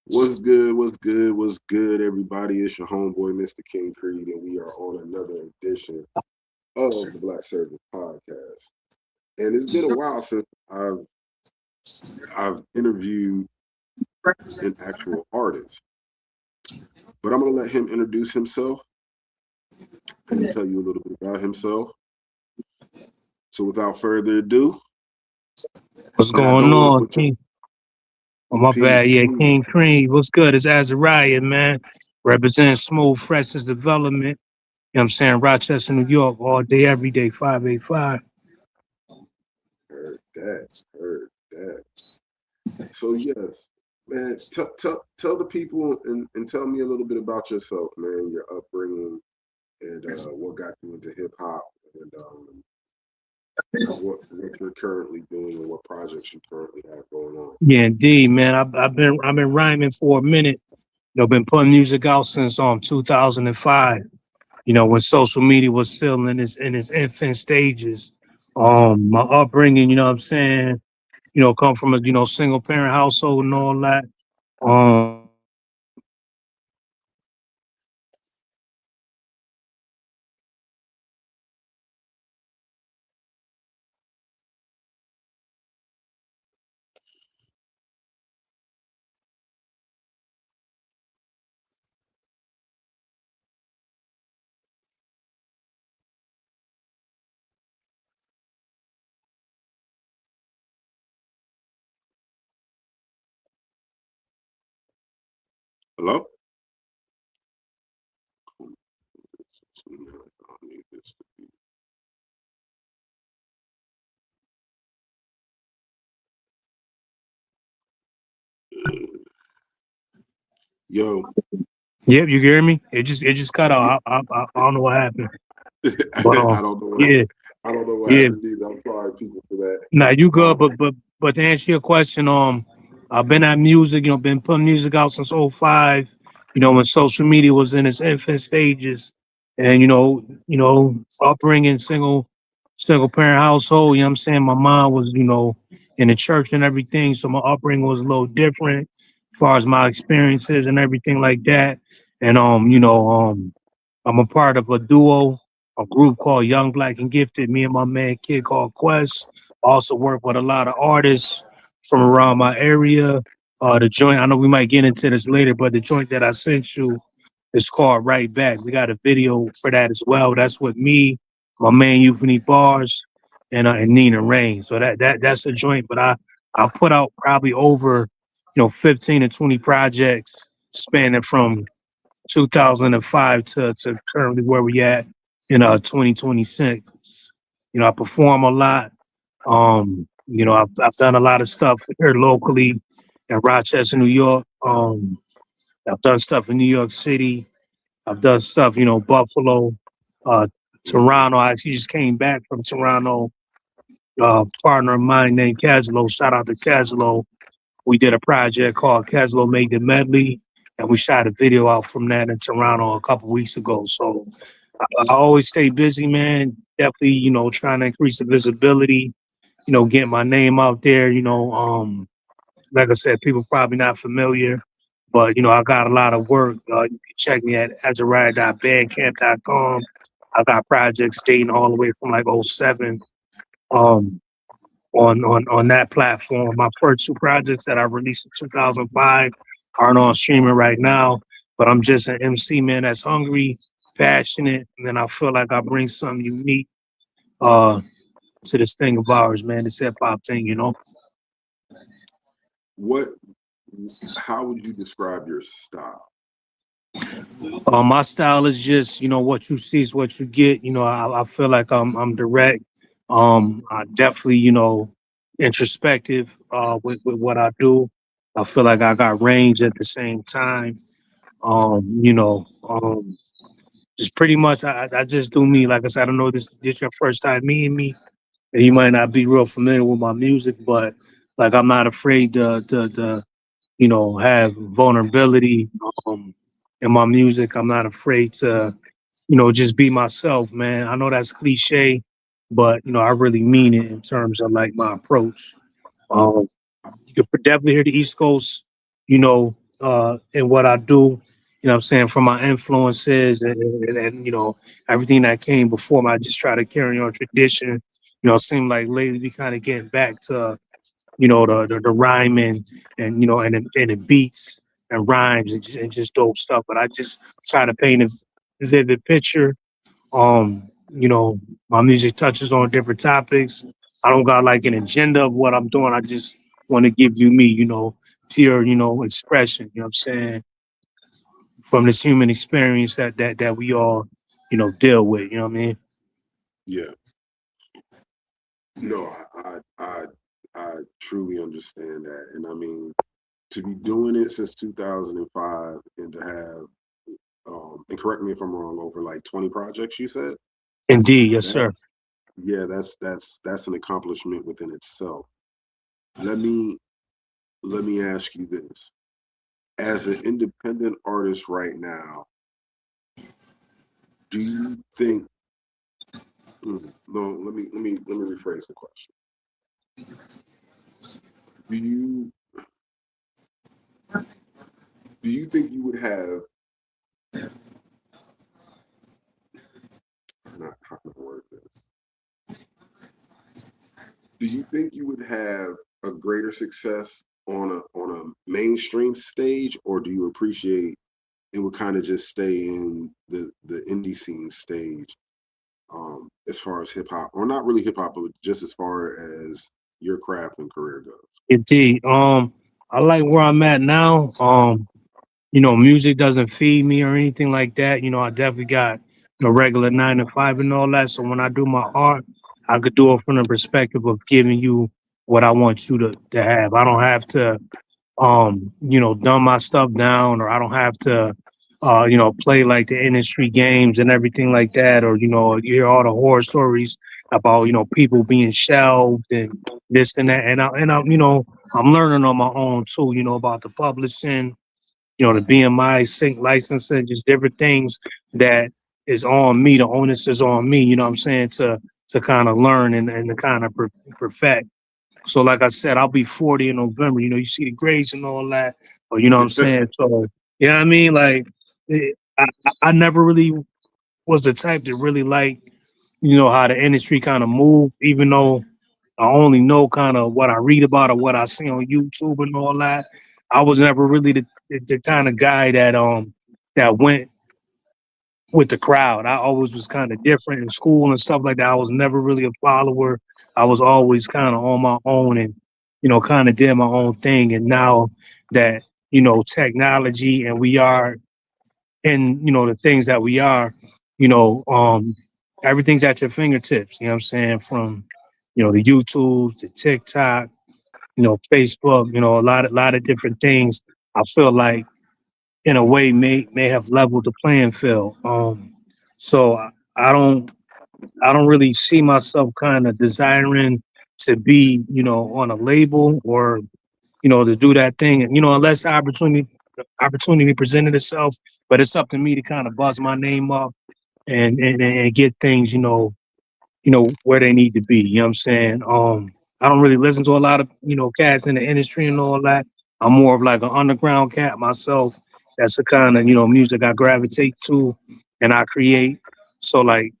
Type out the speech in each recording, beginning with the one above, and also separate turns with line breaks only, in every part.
What's good? What's good? What's good, everybody? It's your homeboy, Mr. King Creed, and we are on another edition of the Black Service Podcast. And it's been a while since I've interviewed an actual artist, but I'm gonna let him introduce himself and tell you a little bit about himself. So, without further ado,
What's
and I
going
don't want to
on,
put your
King? Oh, my
peace,
bad. Yeah,
King.
King Cream. What's good? It's Azariah, man. Representing Smooth Freshness Development. You know what I'm saying? Rochester, New York, all day, every day, 585.
Heard that. Heard that. So yes, man, tell the people and tell me a little bit about yourself, man, your upbringing and what got you into hip hop and what you're currently doing and what projects you currently have going on.
Yeah, indeed, man. I've been rhyming for a minute. Been putting music out since 2005. When social media was still in its infant stages. My upbringing, you know what I'm saying, come from a single parent household and all that.
Hello? Yo,
Yep, you hear me? It just cut
yeah,
out. I don't know what happened, but
I don't know what
yeah,
I don't know what
yeah.
happened either. I'm sorry, people, for that.
Now you good,
Um,
but to answer your question, I've been at music. Been putting music out since '05. When social media was in its infant stages, and upbringing single parent household. You know what I'm saying? My mom was in the church and everything, so my upbringing was a little different as far as my experiences and everything like that. And I'm a part of a duo, a group called Young Black and Gifted. Me and my man Kid called Quest. Also work with a lot of artists from around my area. The joint, I know we might get into this later, but the joint that I sent you is called Right Back. We got a video for that as well. That's with me, my man Euphony Bars, and Nina Rain. So that's a joint. But I put out probably over 15 to 20 projects spanning from 2005 to currently where we at in 2026. I perform a lot. I've done a lot of stuff here locally in Rochester, New York. I've done stuff in New York City. I've done stuff, Buffalo, uh, Toronto. I actually just came back from Toronto. Partner of mine named Caslo. Shout out to Caslo. We did a project called Caslo Made the Medley, and we shot a video out from that in Toronto a couple weeks ago. So I always stay busy, man. Definitely, trying to increase the visibility, get my name out there. Like I said, people probably not familiar, but I got a lot of work. You can check me at azariah.bandcamp.com. I got projects dating all the way from like '07 um, on that platform. My first two projects that I released in 2005 aren't on streaming right now, but I'm just an MC, man, that's hungry, passionate, and then I feel like I bring something unique uh, to this thing of ours, man, this hip hop thing.
what? How would you describe your style?
My style is just, what you see is what you get. I feel like I'm direct. I definitely, introspective with what I do. I feel like I got range at the same time. Just pretty much I just do me. Like I said, I don't know this your first time meeting me, and you might not be real familiar with my music, but like I'm not afraid to have vulnerability in my music. I'm not afraid to, just be myself, man. I know that's cliche, but I really mean it in terms of like my approach. You could definitely hear the East Coast, in what I do. You know what I'm saying? From my influences and everything that came before me. I just try to carry on tradition. It seemed like lately we kind of getting back to, the rhyming and the beats and rhymes and just dope stuff. But I just try to paint a vivid picture. My music touches on different topics. I don't got like an agenda of what I'm doing. I just want to give you me, pure, expression, you know what I'm saying, from this human experience that we all, deal with, you know what I mean?
Yeah. No, I truly understand that, and I mean, to be doing it since 2005 and to have, and correct me if I'm wrong, over like 20 projects, you said
Indeed, yes,
that.
sir.
Yeah, that's an accomplishment within itself. Let me let me ask you this: as an independent artist right now, do you think? No, let me rephrase the question. Do you do you think you would have? Not how can I word this? Do you think you would have a greater success on a mainstream stage, or do you appreciate it would kind of just stay in the indie scene stage, as far as hip hop, or not really hip hop, but just as far as your craft and career goes?
Indeed. I like where I'm at now. Music doesn't feed me or anything like that. I definitely got regular 9 to 5 and all that. So when I do my art, I could do it from the perspective of giving you what I want you to have. I don't have to dumb my stuff down, or I don't have to play like the industry games and everything like that, or you hear all the horror stories about people being shelved and this and that. I'm learning on my own too, about the publishing, the BMI sync licensing, just different things that is on me. The onus is on me, you know what I'm saying, to kind of learn and to kind of perfect. So like I said, I'll be 40 in November. You see the grades and all that. Or you know what I'm saying? So you know what I mean? Like I never really was the type to really like, how the industry kind of move, even though I only know kind of what I read about or what I see on YouTube and all that. I was never really the kind of guy that went with the crowd. I always was kind of different in school and stuff like that. I was never really a follower. I was always kind of on my own and kind of did my own thing. And now that technology and we are in the things that we are, you know, um, everything's at your fingertips. You know what I'm saying? From the YouTube to TikTok, Facebook, a lot of different things. I feel like in a way may have leveled the playing field. So I don't really see myself kind of desiring to be, on a label or, to do that thing. And, unless the opportunity presented itself, but it's up to me to kind of buzz my name up and get things, where they need to be. You know what I'm saying? I don't really listen to a lot of, cats in the industry and all that. I'm more of like an underground cat myself. That's the kind of, music I gravitate to and I create. So like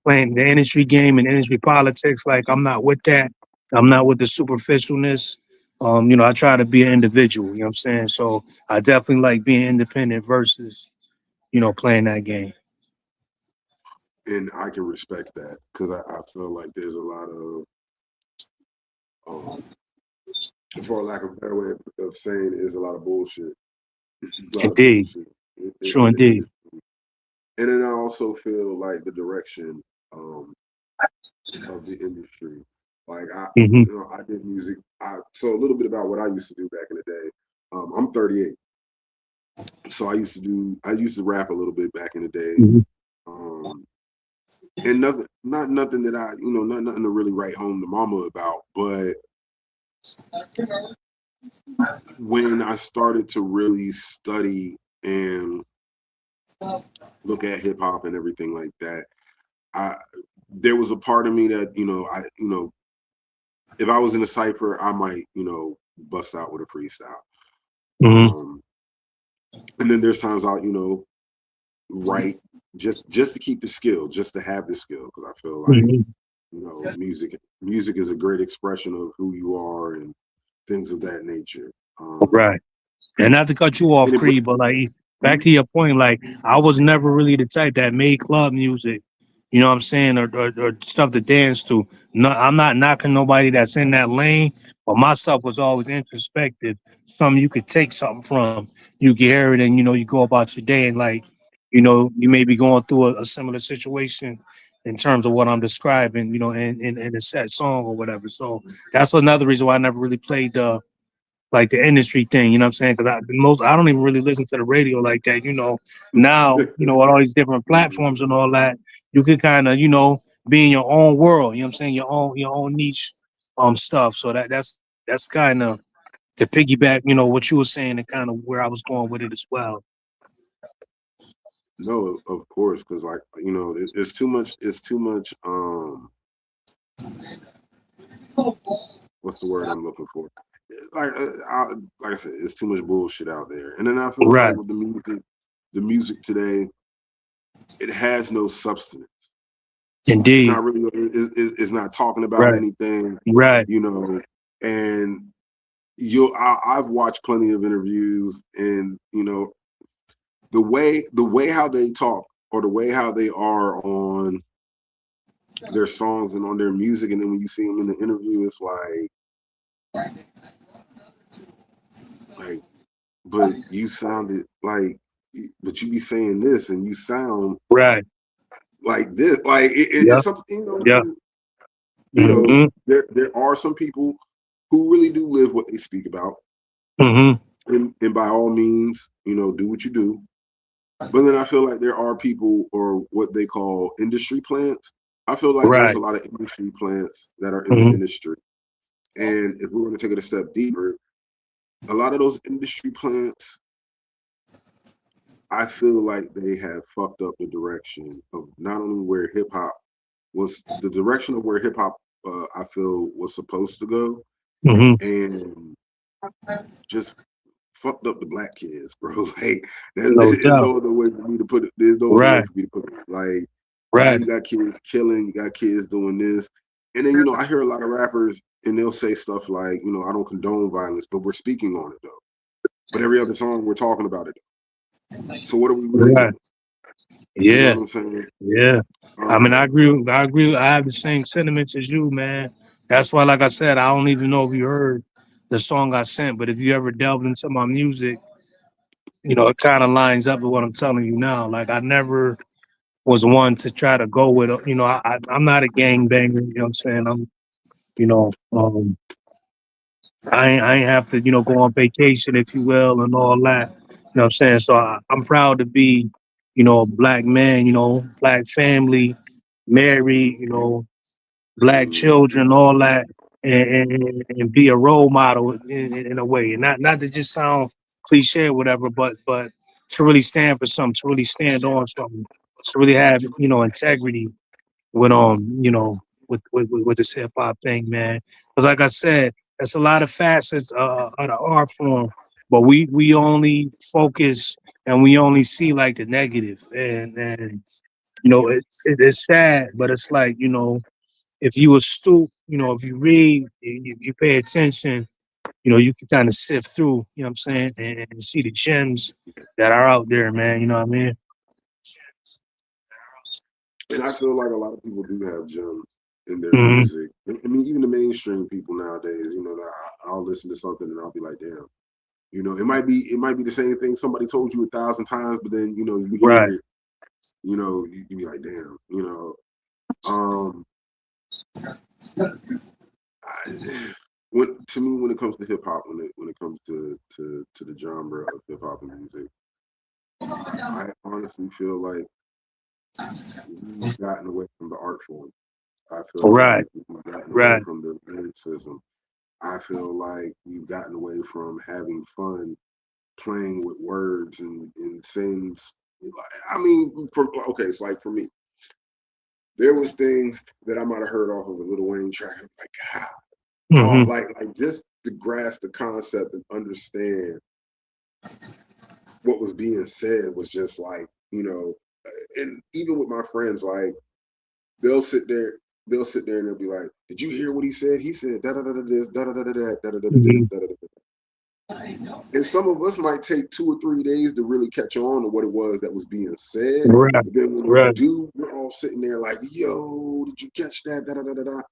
playing the industry game and industry politics, like I'm not with that. I'm not with the superficialness. I try to be an individual, you know what I'm saying? So I definitely like being independent versus, playing that game.
And I can respect that because I feel like there's a lot of, um, for lack of a better way of saying it, is a lot of bullshit. A lot of
Indeed.
bullshit
True
in the
indeed.
industry. And then I also feel like the direction, of the industry. Like
Hmm.
I did music. So a little bit about what I used to do back in the day. I'm 38, so I used to rap a little bit back in the day.
Hmm.
Um, and not nothing that not nothing to really write home to mama about. But when I started to really study and look at hip hop and everything like that, I there was a part of me that if I was in a cipher, I might bust out with a freestyle.
Mm-hmm.
And then there's times I'll, write just to keep the skill, just to have the skill, because I feel like,
Mm-hmm.
music is a great expression of who you are and things of that nature.
Right. And not to cut you off,
And it,
Creed, but like back
mhm.
to your point, like I was never really the type that made club music. You know what I'm saying, or stuff to dance to. No, I'm not knocking nobody that's in that lane, but myself was always introspective. Something you could take something from. You can hear it, and you go about your day, and like, you may be going through a similar situation in terms of what I'm describing. In a set song or whatever. So that's another reason why I never really played the like the industry thing, you know what I'm saying? Because I don't even really listen to the radio like that. Now, with all these different platforms and all that, you could kind of, be in your own world, you know what I'm saying? Your own niche stuff. So that's kind of to piggyback, what you were saying and kind of where I was going with it as well.
No, of course, because like, it's too much. It's too much. What's the word I'm looking for? Like, like I said, it's too much bullshit out there. And then I feel like
Right.
with the music today, it has no substance. It's
Indeed.
not really. It's not talking about
Right.
anything,
Right.
you know. And I've watched plenty of interviews, and the way how they talk, or the way how they are on their songs and on their music, and then when you see them in the interview, it's like, but you sounded like, but you be saying this, and you sound
Right.
like this, like
Yeah.
it's something,
Yeah.
and
Mm-hmm.
there are some people who really do live what they speak about,
Mm-hmm.
and by all means, do what you do. But then I feel like there are people, or what they call industry plants. I feel like there's a
Right.
lot of industry plants that are in the
Mm-hmm.
industry. And if we're going to take it a step deeper, a lot of those industry plants, I feel like they have fucked up the direction of not only where hip hop was, the direction of where hip hop, I feel, was supposed to go,
Mm-hmm.
and just fucked up the black kids, bro. Like,
No
there's
doubt.
no other way for me to put it. There's no other way
Right.
for me to put it. Like, now
Right.
you got kids killing, you got kids doing this. And then, I hear a lot of rappers, and they'll say stuff like, I don't condone violence, but we're speaking on it though. But every other song we're talking about it. So what are we really
Right.
doing? You know
Yeah.
what I'm saying?
Yeah. I mean, I
Um,
agree. I agree. I have the same sentiments as you, man. That's why, like I said, I don't even know if you heard the song I sent, but if you ever delved into my music, it kind of lines up with what I'm telling you now. Like, I never was one to try to go with, I'm not a gang banger. You know what I'm saying? You know, um, I ain't have to, go on vacation, if you will, and all that. You know what I'm saying? So I'm proud to be, a black man, black family, married, black
mm,
children, all that, and be a role model in a way. And not to just sound cliche or whatever, but to really stand for something, to really stand on something, to really have, integrity with with this hip hop thing, man. Because like I said, there's a lot of facets of the art form, but we only focus and we only see like the negative, and it's sad, but it's like if you astute, if you read, if you pay attention, you can kind of sift through, you know what I'm saying, and see the gems that are out there, man. You know what I mean?
and I feel like a lot of people do have gems in their
Hmm.
music. I mean, even the mainstream people nowadays, that I'll listen to something and I'll be like, damn. It might be the same thing somebody told you 1,000 times, but then you hear
Right.
it, you be like, damn. Um, I, to me, when it comes to hip hop, when it comes to the genre of hip hop and music, I honestly feel like we've gotten away from the art form. I feel
Right.
like we've gotten away
Right.
from the lyricism. I feel like we've gotten away from having fun playing with words and saying. I mean, okay, it's like for me, there was things that I might have heard off of a Lil Wayne track. I'm like, God, dog,
Hmm.
like just to grasp the concept and understand what was being said was just like, and even with my friends, like they'll sit there, and they'll be like, "Did you hear what he said? He said da da da da this, da da da da da da da da this,
Mhm.
da da da." And some of us might take 2 or 3 days to really catch on to what it was that was being said.
Right.
But then when we
Right.
do, we're all sitting there like, "Yo, did you catch that? Da da da da da."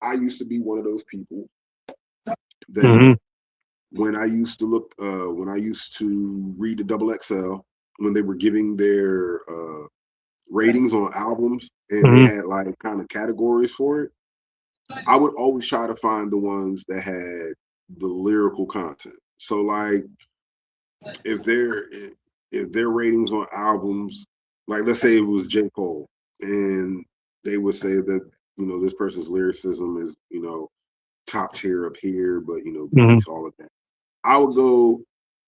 I used to be one of those people that
Hmm.
when I used to read the Double XL when they were giving their ratings on albums and they
Hmm.
had like kind of categories for it, I would always try to find the ones that had the lyrical content. So like if their if their ratings on albums, like let's say it was J. Cole, and they would say that this person's lyricism is top tier up here, but
Hmm.
beats all of that. I would go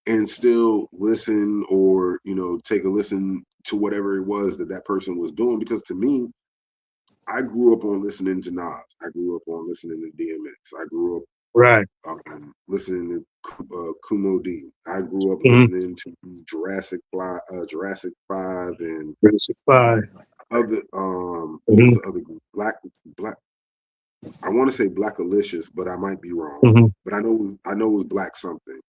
and still listen or take a listen to whatever it was that that person was doing because to me, I grew up on listening to Nas. I grew up on listening to DMX. I grew up
Right.
listening to Kumo D. I grew up
Hmm.
listening to Jurassic 5, and
365.
other what was
Hmm.
the other group? Black. I want to say Black Alicious, but I might be wrong.
Hmm.
But I know it was Black something.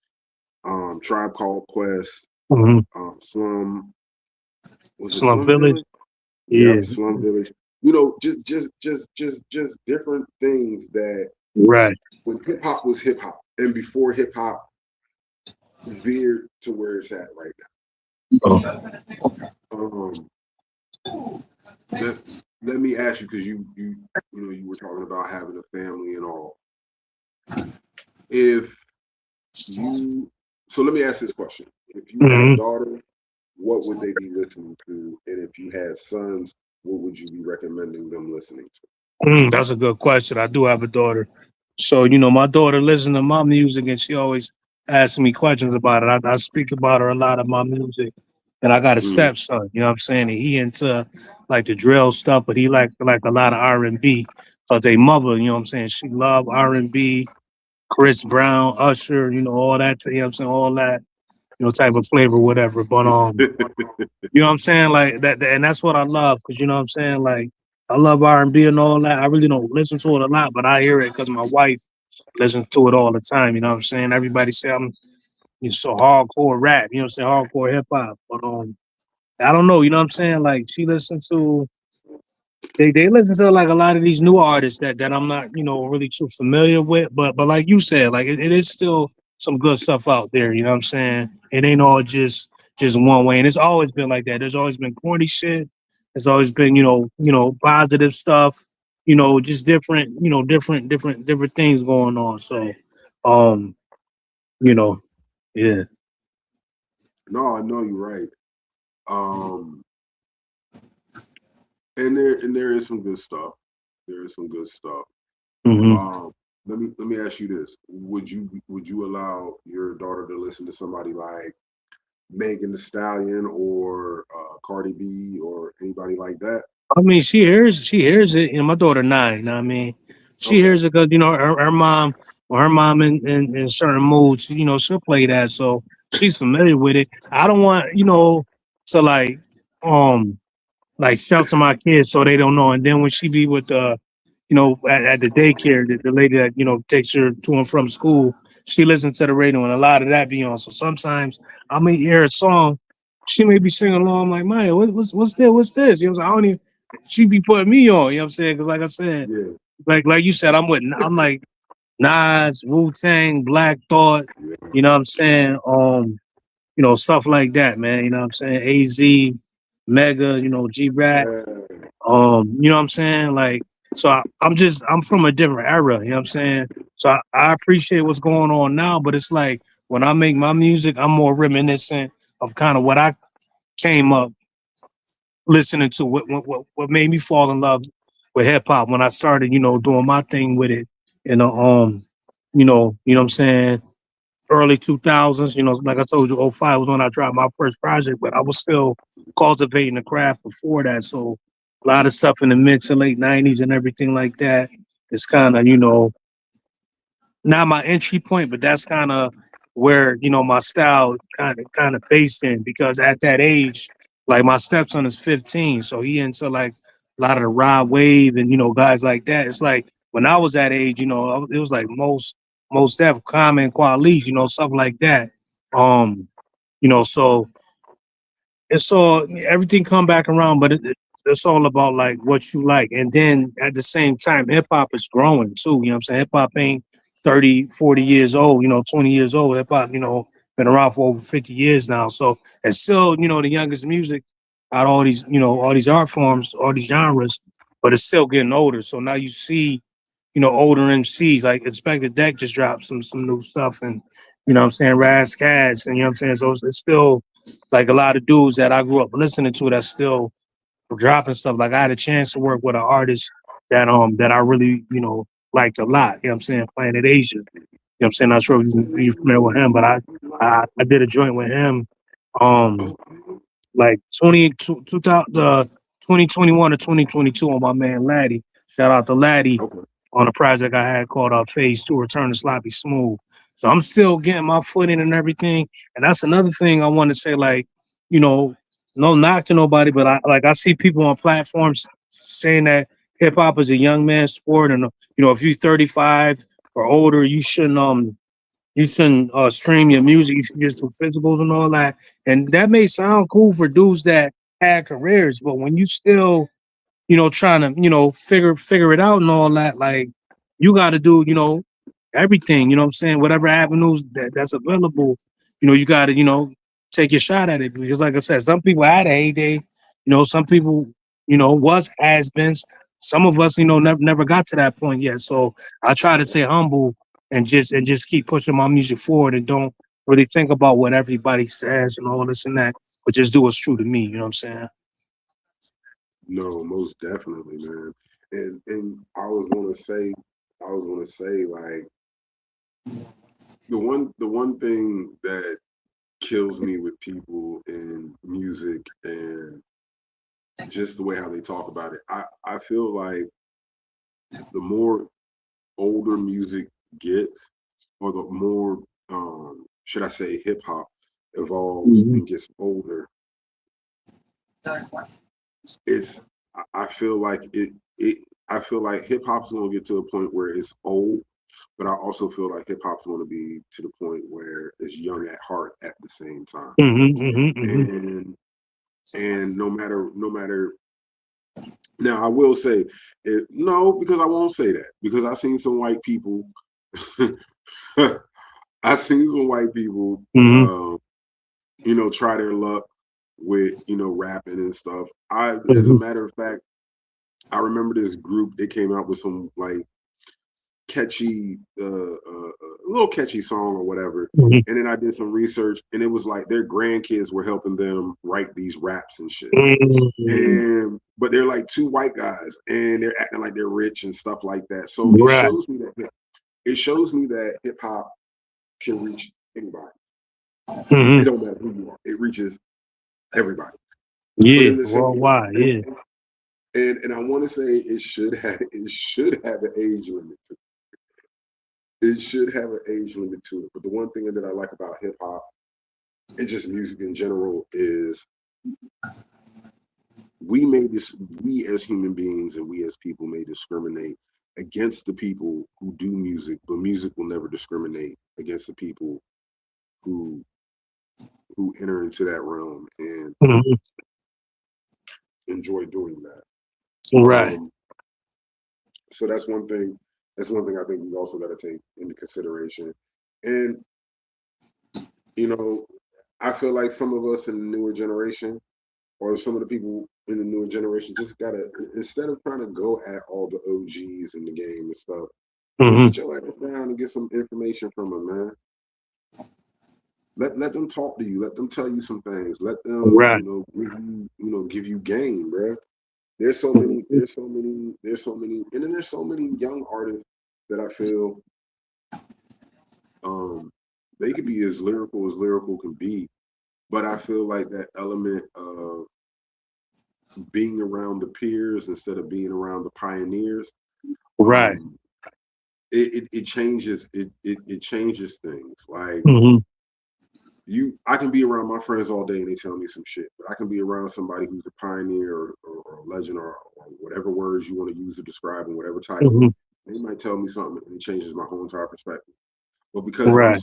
Tribe Called Quest.
Hmm.
Slum. Was it
Slum
Slum
Village.
Village?
Yeah.
Yep, Slum Village. Just different things that
Right.
when hip hop was hip hop, and before hip hop veered to where it's at right
Oh.
now. Let, let me ask you because you were talking about having a family and all. If you so let me ask this question: If you
Hmm.
had daughters, what would they be listening to? And if you had sons, what would you be recommending them listening to?
That's a good question. I do have a daughter. So, my daughter listens to my music and she always asks me questions about it. I speak about her a lot of my music. And I got a
Mm.
stepson, you know what I'm saying? And he into like the drill stuff, but he like a lot of R&B. Cause they mother, you know what I'm saying? She love R&B, Chris Brown, Usher, all that, you know what I'm saying? All that, type of flavor, whatever. But you know what I'm saying? Like and that's what I love, cause you know what I'm saying? Like I love R&B and all that. I really don't listen to it a lot, but I hear it because my wife listens to it all the time. You know what I'm saying? Everybody say I'm so hardcore rap. You know what I'm saying? Hardcore hip hop. But I don't know. You know what I'm saying? Like she listens to they listen to like a lot of these new artists that I'm not really too familiar with. But like you said, like it is still some good stuff out there. You know what I'm saying? It ain't all just one way, and it's always been like that. There's always been corny shit. There's always been positive stuff. Just different different things going on. So, um, you know, yeah.
No, I know you're right. Um, and there is some good stuff. There is some good stuff.
Hmm.
Um, let me ask you this: Would you allow your daughter to listen to somebody like Megan Thee Stallion or Cardi B or anybody like that?
I mean, she hears it. My daughter 9. You know what I mean? She
Okay.
hears it because her mom, or her mom in certain moods, she'll play that, so she's familiar with it. I don't want to um like shelter my kids so they don't know. And then when she be with at the daycare, the lady that takes her to and from school, she listens to the radio and a lot of that be on. So sometimes I may hear a song, she may be singing along. I'm like, Maya, what's this? What's this? I don't even. She be putting me on. You know what I'm saying? Because like I said,
Yeah.
like you said, I'm like Nas, Wu Tang, Black Thought.
Yeah.
You know what I'm saying? Stuff like that, man. You know what I'm saying? AZ, Mega, G Rap.
Yeah.
You know what I'm saying? Like, so I'm from a different era, you know what I'm saying? So I appreciate what's going on now, but it's like when I make my music, I'm more reminiscent of kind of what I came up listening to, what made me fall in love with hip hop when I started, doing my thing with it. And you know what I'm saying? Early 2000s, like I told you, '05 was when I dropped my first project, but I was still cultivating the craft before that. So a lot of stuff in the mid to late '90s and everything like that is kind of, not my entry point, but that's kind of where my style kind of based in, because at that age, like my stepson is 15, so he into like a lot of the rod wave and guys like that. It's like when I was that age, it was like most def common qualities, stuff like that. Um, so it's all everything come back around, but it's all about like what you like. And then at the same time, hip hop is growing too. You know what I'm saying? Hip hop ain't 30, 40 years old, 20 years old. Hip hop, been around for over 50 years now. So it's still, the youngest music out of all these art forms, all these genres, but it's still getting older. So now you see, older MCs like Inspector Deck just dropped some new stuff, and what I'm saying, Raz Cass, and what I'm saying, so it's still like a lot of dudes that I grew up listening to that still dropping stuff. Like I had a chance to work with an artist that I really, liked a lot. You know what I'm saying? Planet Asia. You know what I'm saying? Not sure if you're familiar with him, but I did a joint with him. Um
Okay.
like 2021 or 2022 on my man Laddie. Shout out to Laddie
Okay.
on a project I had called Phase 2 Return to Sloppy Smooth. So I'm still getting my foot in and everything. And that's another thing I want to say, like, you know, no knocking nobody, but I see people on platforms saying that hip hop is a young man's sport, and if you're 35 or older, you shouldn't stream your music. You should just do physicals and all that. And that may sound cool for dudes that had careers, but when you still, trying to, figure it out and all that, like you got to do, everything. You know what I'm saying? Whatever avenues that's available, you got to, take your shot at it. Because, like I said, some people had a heyday. Some people, was has-beens. Some of us, never got to that point yet. So I try to stay humble and just keep pushing my music forward and don't really think about what everybody says and all this and that, but just do what's true to me. You know what I'm saying?
No, most definitely, man. And I was gonna say like the one thing that kills me with people in music and just the way how they talk about it. I feel like the more older music gets, or the more should I say hip hop evolves
Mhm.
and gets older, it's I feel like it I feel like hip hop's gonna get to a point where it's old, but I also feel like hip hop's gonna be to the point where it's young at heart at the same time.
Mhm, mhm, mhm.
And no matter now I will say it, no, because I won't say that, because I seen some white people I seen some white people
Mhm,
try their luck with rapping and stuff. As a
mhm,
matter of fact, I remember this group. They came out with some like catchy, a little catchy song or whatever.
mhm,
And then I did some research, and it was like their grandkids were helping them write these raps and shit.
mhm.
And but they're like two white guys, and they're acting like they're rich and stuff like that. So
Right.
it shows me that hip hop can reach anybody. It
Mhm.
don't matter who you are. It reaches everybody. But
Yeah,
in the same
worldwide. Yeah.
and I want to say it should have an age limit to it. It should have an age limit to it. But the one thing that I like about hip hop and just music in general is we as human beings and we as people may discriminate against the people who do music, but music will never discriminate against the people who enter into that realm and
Mhm.
enjoy doing that.
Right.
Um, so that's one thing. That's one thing I think we also got to take into consideration. And you know, I feel like some of us in the newer generation, or some of the people in the newer generation, just gotta, instead of trying to go at all the OGs in the game and stuff, just
Mhm.
sit your ass down and get some information from them, man. Let them talk to you. Let them tell you some things. Let them,
Right.
give you game, bro. There's so many, and then there's so many young artists that I feel um they could be as lyrical can be, but I feel like that element of being around the peers instead of being around the pioneers
Right.
um it changes it changes things. Like
Mm-hmm.
I can be around my friends all day and they tell me some shit, but I can be around somebody who's a pioneer or a legend or whatever words you want to use to describe and whatever title.
Mm-hmm.
They might tell me something and it changes my whole entire perspective. But because
Right.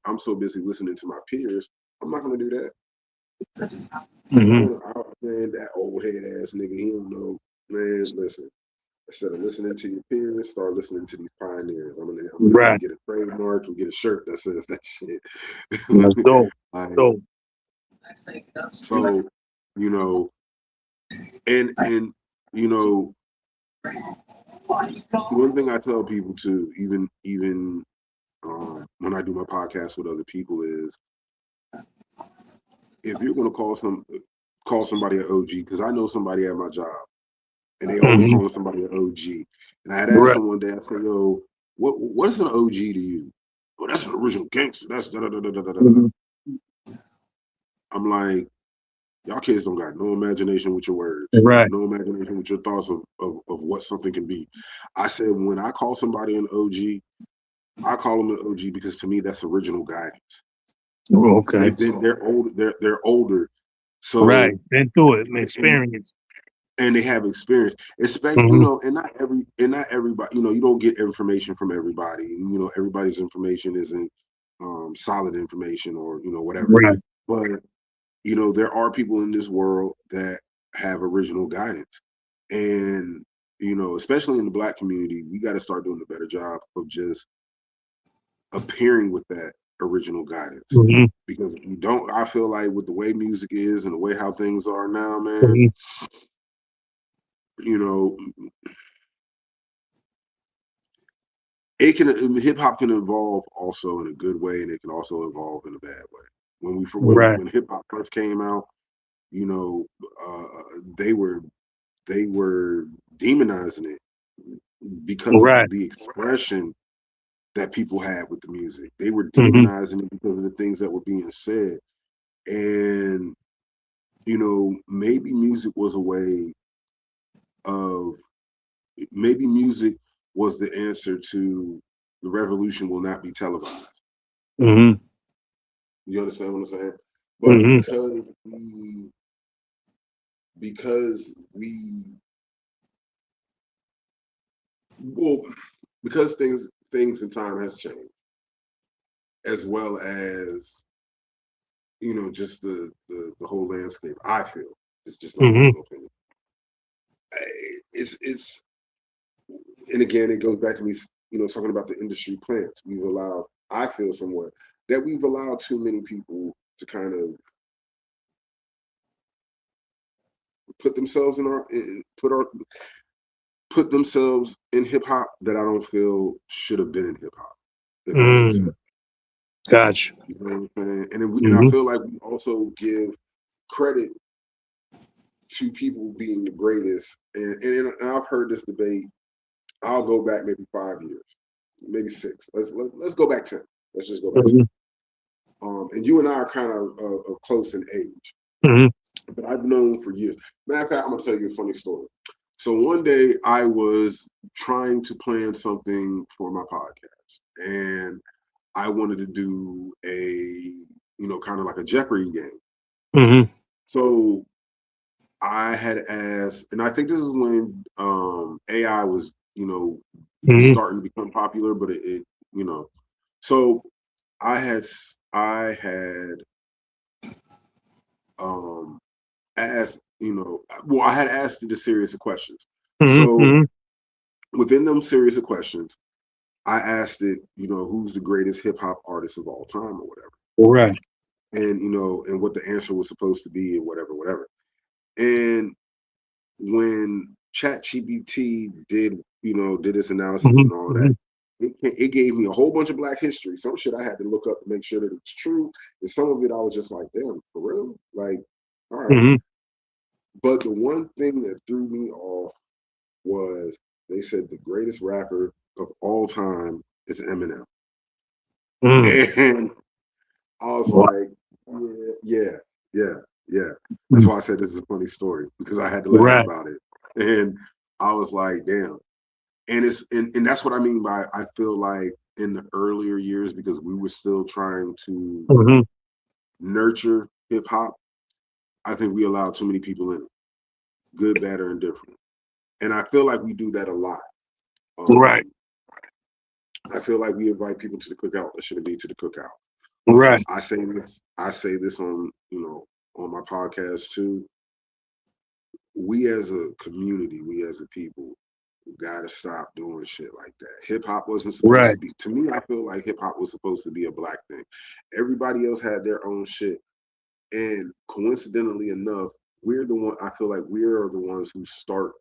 I'm so busy listening to my peers, I'm not gonna do that.
Mm-hmm.
Man, that old head ass nigga, he don't know. Man, listen. Instead of listening to your peers, start listening to these pioneers. I'm gonna need to
Right.
get a trademark and get a shirt that says that shit.
That's dope.
Like,
Dope.
so, you know, and you know, one thing I tell people too, even when I do my podcast with other people, is if you're gonna call somebody an OG, because I know somebody at my job and they always
Mm-hmm.
calling somebody an OG. And I had asked
Right.
them one day, I said, yo, what is an OG to you? Well, that's an original gangster. That's da da da da da da da.
Mm-hmm.
I'm like, y'all kids don't got no imagination with your words,
Right.
no imagination with your thoughts of what something can be. I said, when I call somebody an OG, I call them an OG because to me that's original guidance.
Okay.
They're older.
Right.
So
Been through it.
and
Experience.
and they have experience. Expect,
Mm-hmm.
and not everybody, you don't get information from everybody. Everybody's information isn't solid information or whatever.
Right.
But there are people in this world that have original guidance. And especially in the Black community, we got to start doing a better job of just appearing with that original guidance.
Mm-hmm.
Because if you don't, I feel like with the way music is and the way how things are now, man,
Mm-hmm.
you know, hip hop can evolve also in a good way, and it can also evolve in a bad way.
Right.
When hip hop first came out, you know, they were demonizing it because of
Right.
the expression that people had with the music. They were
Mm-hmm.
demonizing it because of the things that were being said. And maybe music was a way of maybe music was the answer to the revolution will not be televised.
Mm-hmm.
You understand what I'm saying? But
Mm-hmm.
because we well because things in time has changed, as well as just the whole landscape. I feel it's just my
Mm-hmm.
personal opinion. It's and again it goes back to me talking about the industry plants. I feel somewhat that we've allowed too many people to kind of put themselves put themselves in hip hop that I don't feel should have been in hip hop, if that makes
Mm.
sense.
Gotcha.
You know what I'm saying? And I
Mm-hmm.
feel like we also give credit to people being the greatest. And I've heard this debate. I'll go back maybe 5 years, maybe 6. Let's go back 10. Let's just go back 10.
Mm-hmm.
And you and I are kind of close in age,
Mm-hmm.
but I've known for years. Matter of fact, I'm gonna tell you a funny story. So one day I was trying to plan something for my podcast, and I wanted to do kind of like a Jeopardy game.
Mm-hmm.
So I had asked, and I think this is when AI was,
Mm-hmm.
starting to become popular, but you know, so I had asked, well, I had asked it a series of questions. So
Mm-hmm.
within them series of questions, I asked it, who's the greatest hip hop artist of all time or whatever.
Right.
And and what the answer was supposed to be and whatever. And when ChatGPT did its analysis and all of
Mm-hmm.
that, it gave me a whole bunch of Black history. Some shit I had to look up to make sure that it's true, and some of it I was just like, damn, for real, like, all right.
Mm-hmm.
But the one thing that threw me off was they said the greatest rapper of all time is Eminem,
Mm.
and I was
Wow.
like, yeah, yeah, yeah. That's why I said this is a funny story because I had to laugh
Right.
about it. And I was like, damn. And and that's what I mean by I feel like in the earlier years, because we were still trying to
Hmm.
nurture hip hop, I think we allowed too many people in it, good, bad, or indifferent. And I feel like we do that a lot.
Right.
Um, I feel like we invite people to the cookout that shouldn't be to the cookout.
Right.
I say this on on my podcast too. We as a community, we as a people, got to stop doing shit like that. Hip hop wasn't supposed
Right.
to be. To me, I feel like hip hop was supposed to be a black thing. Everybody else had their own shit, and coincidentally enough, we're the one. I feel like we are the ones who start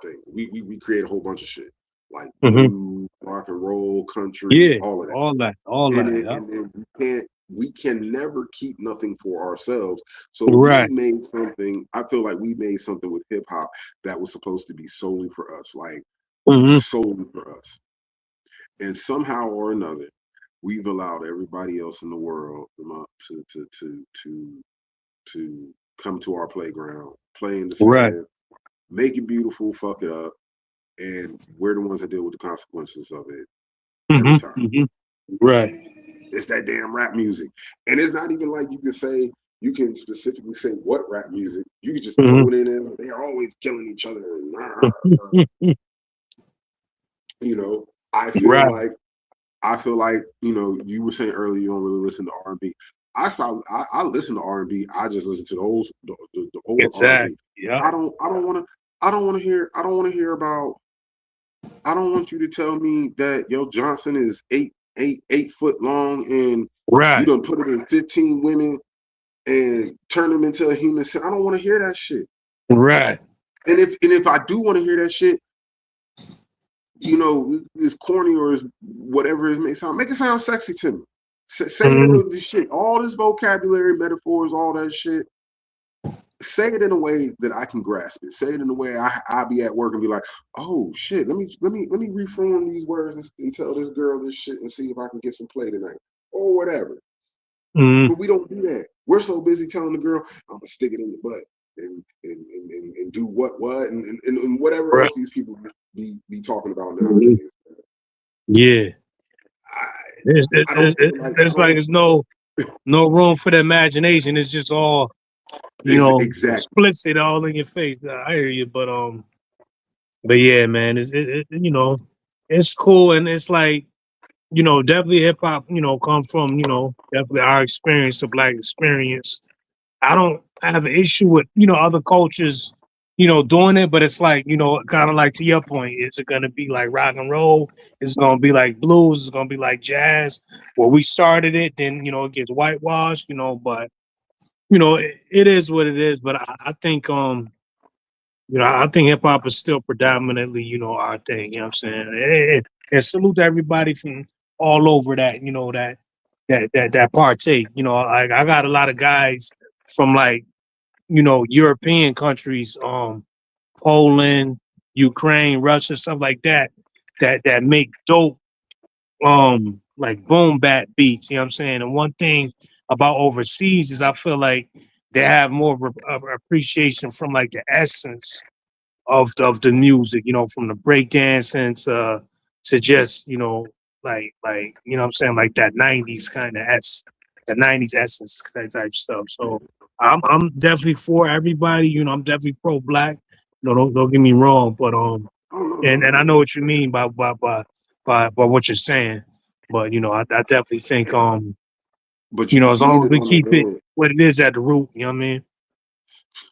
things. We create a whole bunch of shit like
Hmm.
blues, rock and roll, country,
Yeah.
all of that.
All that. All
And
that. Yeah.
then we can never keep nothing for ourselves. So we
Right.
made something. I feel like we made something with hip hop that was supposed to be solely for us, like
Hmm.
solely for us. And somehow or another, we've allowed everybody else in the world to come to our playground, play in the
Right.
sand, make it beautiful, fuck it up, and we're the ones that deal with the consequences of it every
Hmm.
time.
Hmm. Right.
It's that damn rap music. And it's not even like you can specifically say what rap music. You can just
Hmm.
throw it in there. They're always killing each other. And, you know, I feel
Right.
like you were saying earlier you don't really listen to R&B. I listen to R&B. I just listen to the old
Exactly.
R&B.
Yeah.
I don't want to hear about I don't want you to tell me that Yo Johnson is 8 foot long and you
Right.
done put it in 15 women and turn them into a human. I don't want to hear that shit.
Right.
And if I do want to hear that shit, it's corny or is whatever it may sound, make it sound sexy to me. Say it
Hmm.
in the shit. All this vocabulary, metaphors, all that shit. Say it in a way that I can grasp it. Say it in a way I be at work and be like, oh shit, let me reform these words and tell this girl this shit and see if I can get some play tonight or whatever.
Hmm.
But we don't do that. We're so busy telling the girl, I'm gonna stick it in your butt and do what and whatever
Right.
else these people be talking about
Hmm.
nowadays.
Yeah.
I
It's,
I don't feel like I
it's like
don't
there's no room for the imagination. It's just all
exactly.
explicit, all in your face. I hear you, but yeah, man, it's cool, and it's like definitely hip hop, comes from definitely our experience, the black experience. I don't have an issue with other cultures, doing it, but it's like kind of like to your point, is it gonna be like rock and roll? Is it gonna be like blues? Is it gonna be like jazz? Well, we started it, then it gets whitewashed, but it is what it is. But I think I think hip hop is still predominantly our thing. You know what I'm saying? And salute to everybody from all over that that partake. I got a lot of guys from like European countries, Poland, Ukraine, Russia, stuff like that, that make dope, like boom bat beats. You know what I'm saying? And one thing about overseas is I feel like they have more of appreciation from like the essence of the music, from the breakdancing to just, what I'm saying, like that 90s kind of the 90s essence type stuff. So I'm definitely for everybody, I'm definitely pro black. No, don't get me wrong, but
Oh no, no,
and I
no.
know what you mean by what you're saying. But I definitely think
But you
as
you hit
long as
it
we
on the
keep it
head.
what it is at the root, you know what I mean?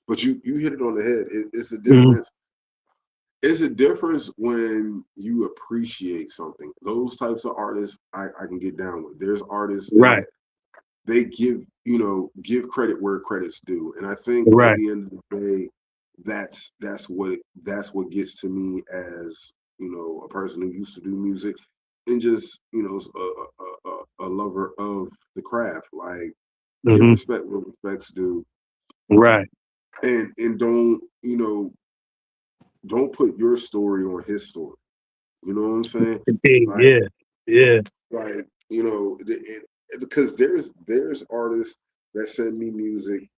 But you hit it on the head. It's a
Hmm.
difference. It's a difference when you appreciate something. Those types of artists I can get down with. There's artists
Right,
that they give credit where credit's due. And I think at
right.
the end of the day, that's what gets to me as a person who used to do music and just a lover of the craft. Like give
Hmm.
respect where respect's due,
Right.
and don't put your story on his story. You know what I'm saying?
Indeed,
Like
yeah, yeah.
like because there's artists that send me music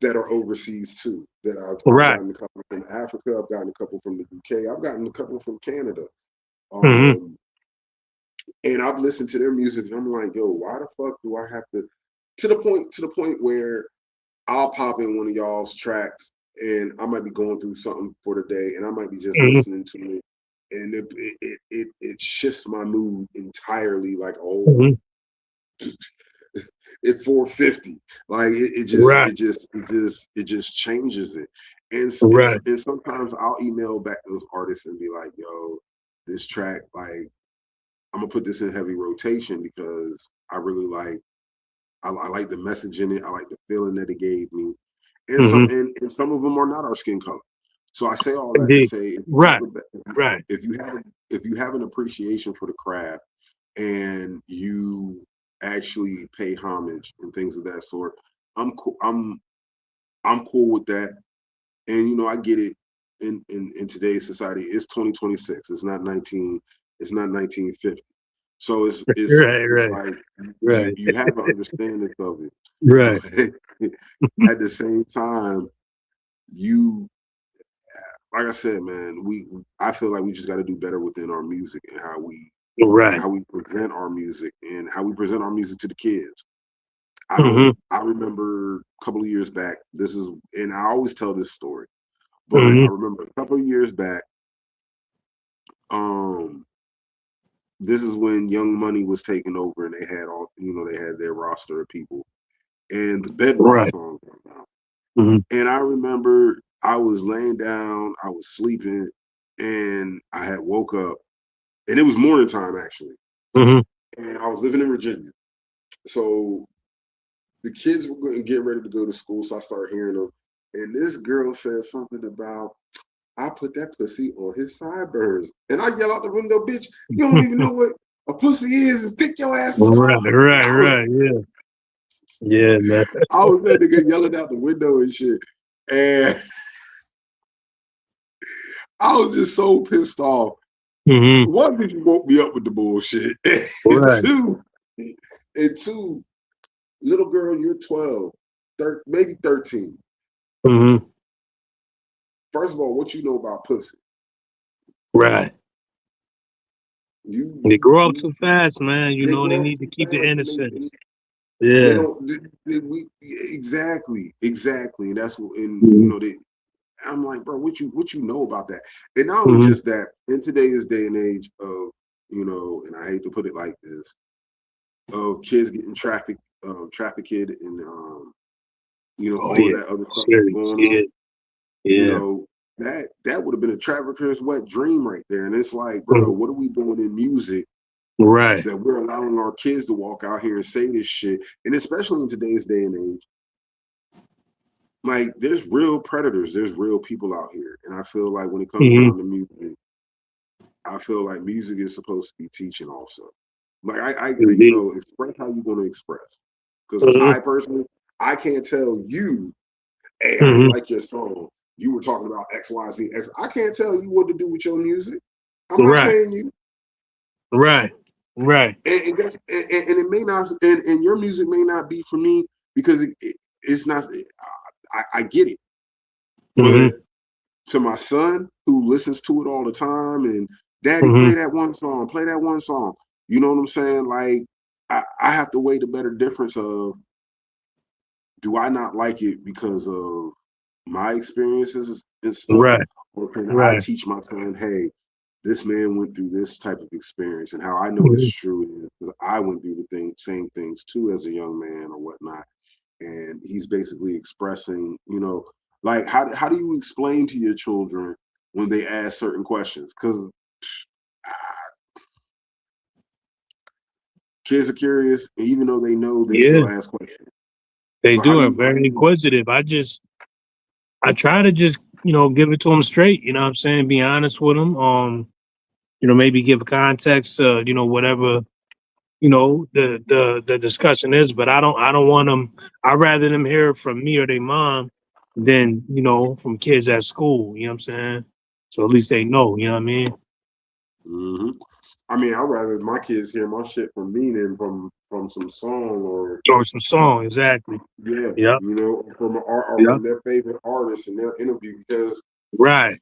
that are overseas too. That I've
Right.
gotten a couple from Africa, I've gotten a couple from the UK, I've gotten a couple from Canada.
Mm-hmm.
Um, and I've listened to their music, and I'm like, yo, why the fuck do I have to the point where I'll pop in one of y'all's tracks, and I might be going through something for the day, and I might be just
Mm-hmm.
listening to it, and it shifts my mood entirely, like
Mm-hmm.
at 450. Like it just
Right.
it just it just it just changes it.
Right.
And sometimes I'll email back those artists and be like, yo, this track, like I'm gonna put this in heavy rotation because I really I like the message in it. I like the feeling that it gave me. And
Mm-hmm.
and some of them are not our skin color. So I say all that to
Indeed.
say
Right. Right.
if you have an appreciation for the craft and you actually pay homage and things of that sort, I'm cool. I'm cool with that. And I get it. In today's society, it's 2026. It's not 1950. So
Right.
it's
Right.
like
Right.
you have an understanding of it,
Right.
but at the same time, you like I said, man, I feel like we just got to do better within our music and
Right.
how we present our music and how we present our music to the kids. I don't.
Mm-hmm.
I remember a couple of years back. And I always tell this story, but
Mm-hmm.
I remember a couple of years back. Um, this is when Young Money was taking over, and they had their roster of people, and the Bedrock
Right.
song came out.
Mm-hmm.
And I remember I was laying down, I was sleeping, and I had woke up, and it was morning time actually,
Mm-hmm.
and I was living in Virginia, so the kids were getting ready to go to school, so I started hearing them, and this girl said something about I put that pussy on his sideburns. And I yell out the window, bitch, you don't even know what a pussy is and stick your ass
Right.
aside.
Right. Right. Yeah. Yeah, man.
I was that nigga yelling out the window and shit. And I was just so pissed off.
Mm-hmm.
One, did you woke me up with the bullshit? And
Right.
two, little girl, you're 12, maybe 13.
Mm-hmm.
First of all, what you know about pussy?
Right.
You
They
you
grow up
you
too fast, man. You
they
know, they
grow up
need to
too
keep the
fast and
innocence.
they
Yeah.
don't we exactly, and that's what, and
Mm-hmm.
I'm like, bro, what you know about that? And not only
Mm-hmm.
just that, in today's day and age of, and I hate to put it like this, of kids getting trafficked, and
Oh
all of
yeah.
that other stuff that's
Serious.
going
Yeah.
on, you
Yeah.
know, that would have been a trafficker's wet dream right there. And it's like, bro,
Mhm.
what are we doing in music
Right.
that we're allowing our kids to walk out here and say this shit? And especially in today's day and age, like there's real predators, there's real people out here. And I feel like when it comes
Mm-hmm.
down to music, I feel like music is supposed to be teaching also. Like
Indeed.
express how you're going to express. Because
Mm-hmm.
I personally, I can't tell you, hey, I ain't
Mm-hmm.
like your song. You were talking about X, Y, Z, X. I can't tell you what to do with your music. I'm not
Right.
paying you.
Right. Right.
And it may not, and your music may not be for me because it's not. I get it, but
Mm-hmm.
to my son who listens to it all the time and daddy
Mm-hmm.
play that one song, you know what I'm saying? Like I have to weigh the better difference of, do I not like it because of my experiences and stuff,
Right.
or can I
Right.
teach my son, hey, this man went through this type of experience, and how I know it's
Mm-hmm.
true is because I went through same things too as a young man or whatnot. And he's basically expressing, like how do you explain to your children when they ask certain questions? Because kids are curious, and even though they know, they
Yeah,
still ask questions.
they
So how
do.
do
Are
you
very inquisitive. I try to just, give it to them straight. You know what I'm saying? Be honest with them. Maybe give context, whatever, the discussion is, but I don't want them. I'd rather them hear it from me or their mom than, from kids at school. You know what I'm saying? So at least they know, you know what I mean?
hmm I mean, I'd rather my kids hear my shit from me than from some song or
Or some song, exactly.
Yeah,
Yep.
you know, from an art or
Yep.
from their favorite artist in their interview, because
Right.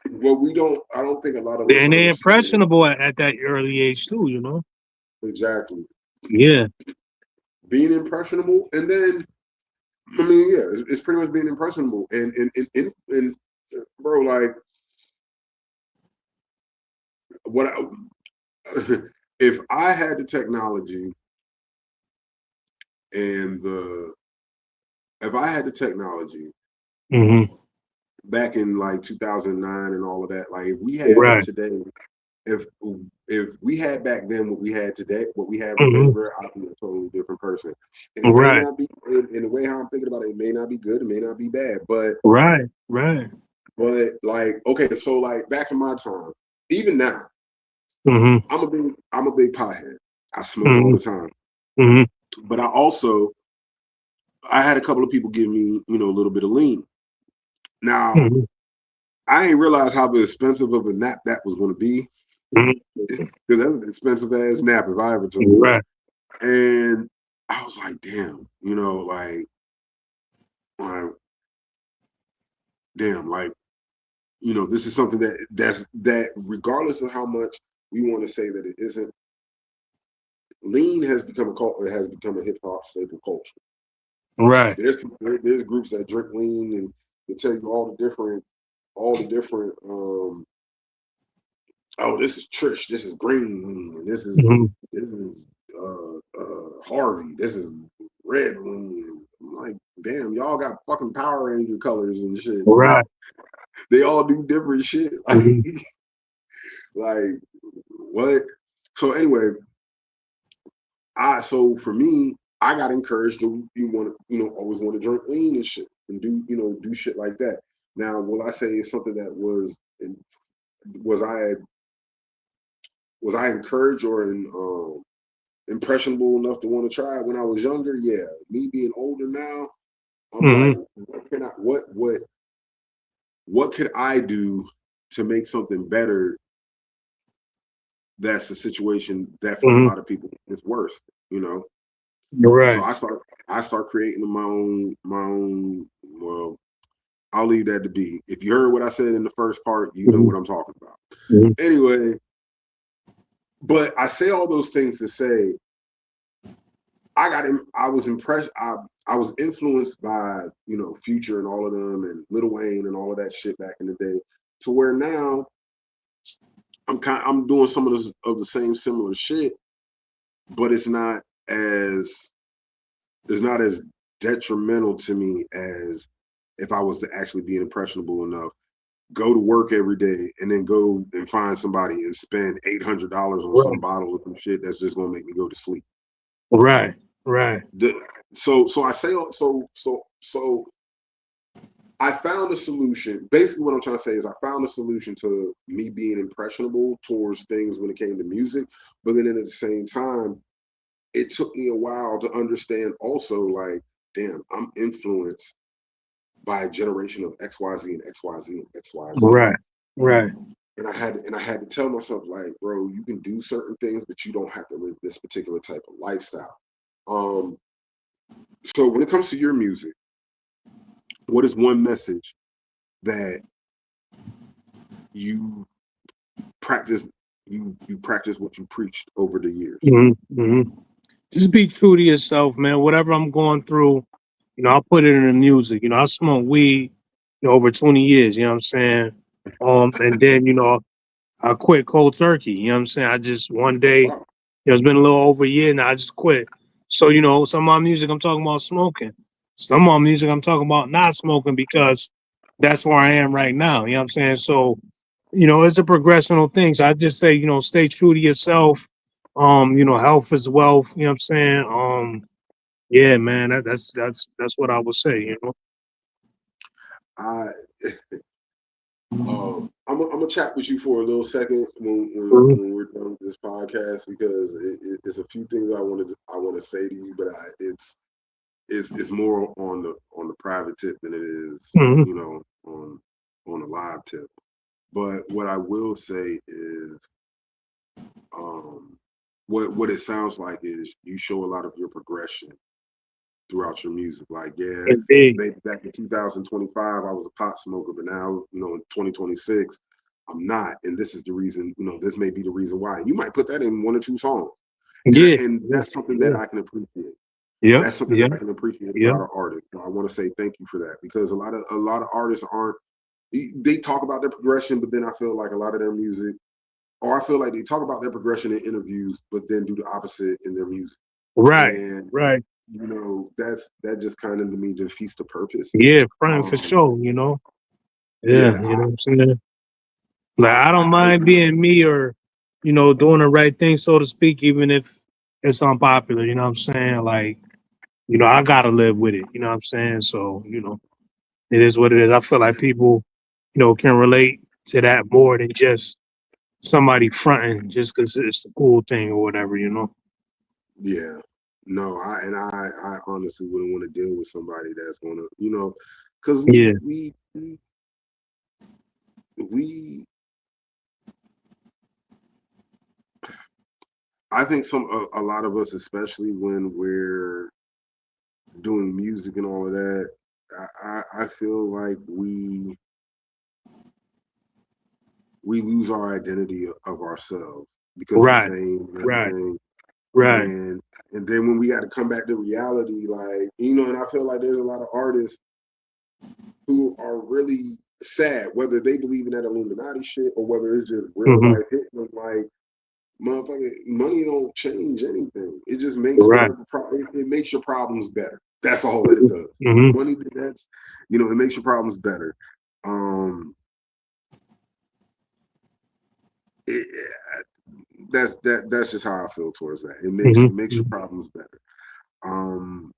what we don't, I don't think a lot of us
And they're
understand
impressionable at that early age too, you know?
exactly
Yeah.
being impressionable, and then I mean, yeah, it's pretty much being impressionable, and bro, like what I, if I had the technology and the if I had the technology
Mm-hmm.
back in like 2009 and all of that, like if we had it
Right.
today, if if we had back then what we had today, what we have today,
Mm-hmm.
bro, I'd be a totally different person. And it may
Right.
not be in the way how I'm thinking about it, it may not be good, it may not be bad,
Right. Right.
but like okay, so like back in my time, even now,
Mm-hmm.
I'm a big pothead. I smoke all
Mm-hmm.
the time.
Mm-hmm.
But I had a couple of people give me, you know, a little bit of lean. Now,
Mm-hmm.
I ain't realized how expensive of a nap that was going to be
Mm-hmm.
because that was an expensive ass nap if I ever took one.
Right.
And I was like, damn, you know, like, damn, like, you know, this is something that regardless of how much we want to say that it isn't, lean has become a cult. It has become a hip hop staple culture.
Right.
There's groups that drink lean and they tell you all the different oh, this is Trish, this is Green Lean, and
Mm-hmm.
this is Harvey, this is Red Lean. I'm like, damn, y'all got fucking Power Ranger colors and shit.
Right.
They all do different shit.
Mm-hmm.
Like what? So anyway, so for me, I got encouraged to you want to, you know, always want to drink lean and shit and do, you know, do shit like that. Now, will I say it's something that was I was I encouraged or impressionable enough to want to try it when I was younger? Yeah. Me being older now, I'm like,
Mm-hmm.
what could I do to make something better? That's a situation that for a
Mm-hmm.
lot of people is worse, you know. So
Right.
I start creating my own. Well, I'll leave that to be. If you heard what I said in the first part, you know
Mm-hmm.
what I'm talking about.
Mm-hmm.
Anyway, but I say all those things to say I was impressed. I was influenced by, you know, Future and all of them and Lil Wayne and all of that shit back in the day, to where now I'm doing some of the same similar shit, but as it's not as detrimental to me as if I was to actually be impressionable enough, go to work every day, and then go and find somebody and spend $800 on some
Right.
bottle of some shit that's just gonna make me go to sleep.
Right. Right.
The, so I say so I found a solution. Basically, what I'm trying to say is I found a solution to me being impressionable towards things when it came to music. But then at the same time, it took me a while to understand also, like, damn, I'm influenced by a generation of XYZ and XYZ and XYZ.
Right. Right.
And I had to tell myself, like, bro, you can do certain things, but you don't have to live this particular type of lifestyle. Um, so when it comes to your music, what is one message that you practice you practice what you preached over the years?
Mm-hmm. Mm-hmm. Just be true to yourself, man. Whatever I'm going through, you know, I'll put it in the music. You know, I smoke weed, you know, over 20 years, you know what I'm saying? And then, you know, I quit cold turkey, you know what I'm saying? I just one day, you
Wow.
know, it's been a little over a year now, I just quit. So, you know, some of my music I'm talking about smoking. Some of my music I'm talking about not smoking because that's where I am right now, you know what I'm saying? So, you know, it's a progression of things. I just say, you know, stay true to yourself. You know, health is wealth, you know what I'm saying? Yeah, man, that's what I would say, you know.
I I'm gonna chat with you for a little second
Mhm.
when we're done with this podcast because it's a few things I want to say to you, but it's more on the private tip than it is,
Mhm.
you know, on the live tip. But what I will say is, um, what it sounds like is you show a lot of your progression throughout your music. Like, yeah,
Indeed.
maybe back in 2025, I was a pot smoker, but now, in 2026, I'm not. And this is the reason, this may be the reason why. You might put that in one or two songs. And,
Yeah.
and
Yeah.
that's something that
Yeah.
I can appreciate.
Yep.
That's something that
Yep.
I can appreciate
Yep.
about an artist. So I want to say thank you for that, because a lot of artists aren't, they talk about their progression, but then I feel like a lot of their music, or I feel like they talk about their progression in interviews, but then do the opposite in their music.
Right.
And
Right.
that just kind of, to me, defeats the purpose.
Yeah. Front for
Um,
sure. Yeah.
yeah,
You know what I'm saying? Like I don't
I
mind being me, or doing the right thing, so to speak, even if it's unpopular. You know what I'm saying? Like I gotta live with it. You know what I'm saying? So it is what it is. I feel like people can relate to that more than just somebody fronting just because it's the cool thing or whatever.
yeah, no, I honestly wouldn't want to deal with somebody that's gonna, because
Yeah.
we I think a lot of us, especially when we're doing music and all of that, I feel like we lose our identity of ourselves because of the
Right.
fame and
Right.
everything.
Right.
And then when we got to come back to reality, like, and I feel like there's a lot of artists who are really sad, whether they believe in that Illuminati shit or whether it's just real
Hmm.
life hitting them. Like, motherfucker, money don't change anything. It just makes
Right.
it makes your problems better. That's all that it does.
Hmm.
Money, that's, it makes your problems better. Um, it, that's just how I feel towards that. It makes your
Hmm.
problems better. Um,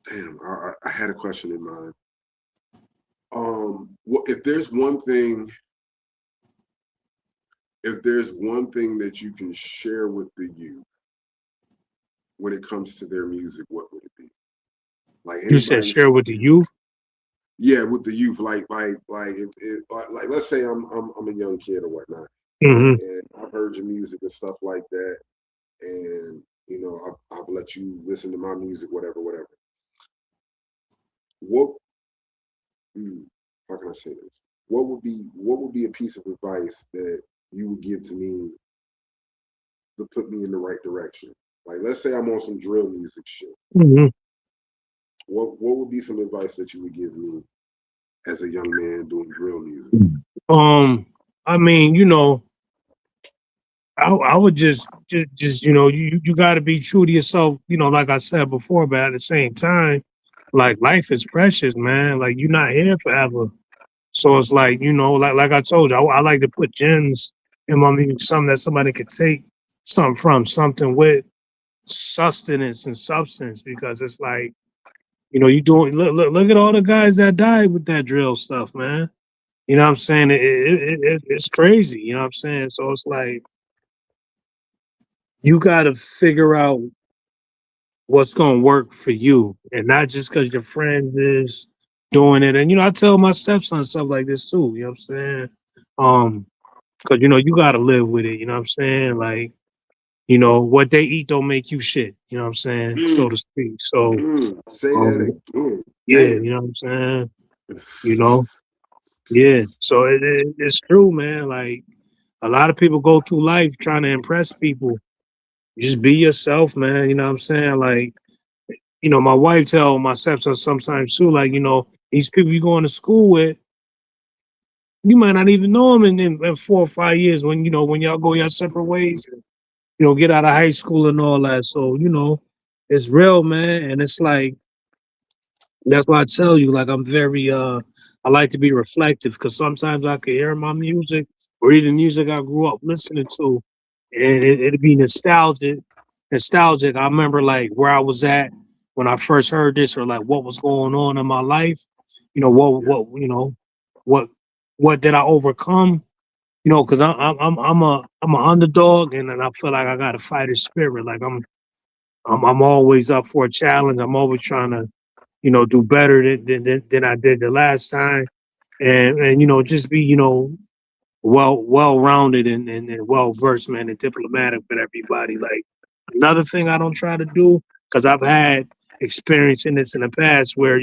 damn, I had a question in mind. If there's one thing, that you can share with the youth when it comes to their music, what would it be? Like
You said
anybody's,
share with the youth.
yeah, with the youth, like if like let's say I'm a young kid or whatnot, and
Hmm.
I've heard your music and stuff like that, and I've let you listen to my music, whatever. What how can I say this? What would be a piece of advice that you would give to me to put me in the right direction? Like, let's say I'm on some drill music shit.
Hmm.
What would be some advice that you would give me as a young man doing drill music?
I mean, I would just you got to be true to yourself. Like I said before, but at the same time, like life is precious, man. Like you're not here forever. So it's like, like I told you, I like to put gems in my music, something that somebody could take something from, something with sustenance and substance, because it's like, you doing, look at all the guys that died with that drill stuff, man. You know what I'm saying? It's crazy, you know what I'm saying? So it's like, you got to figure out what's going to work for you, and not just because your friends is doing it. And, I tell my stepson stuff like this too, you know what I'm saying? Cause you gotta live with it, you know what I'm saying? Like, what they eat don't make you shit, you know what I'm saying? So
Mm,
to speak. So,
say that
um,
again.
yeah,
Damn.
you know what I'm saying? You know, yeah. So it's true, man. Like a lot of people go through life trying to impress people. Just be yourself, man. You know what I'm saying? Like, my wife tell my stepson sometimes too, like, these people you going to school with, you might not even know them in 4 or 5 years when y'all go your separate ways, get out of high school and all that. So, it's real, man. And it's like, that's why I tell you, like, I like to be reflective, because sometimes I can hear my music or even music I grew up listening to, and it'd be nostalgic. Nostalgic. I remember like where I was at when I first heard this, or like what was going on in my life. You know,
Yeah.
what, what did I overcome? Because I'm a underdog, and then I feel like I got a fighter spirit. Like I'm always up for a challenge. I'm always trying to do better than I did the last time, and just be well rounded and well versed, man, and diplomatic with everybody. Like Another thing I don't try to do, because I've had experience in this in the past where,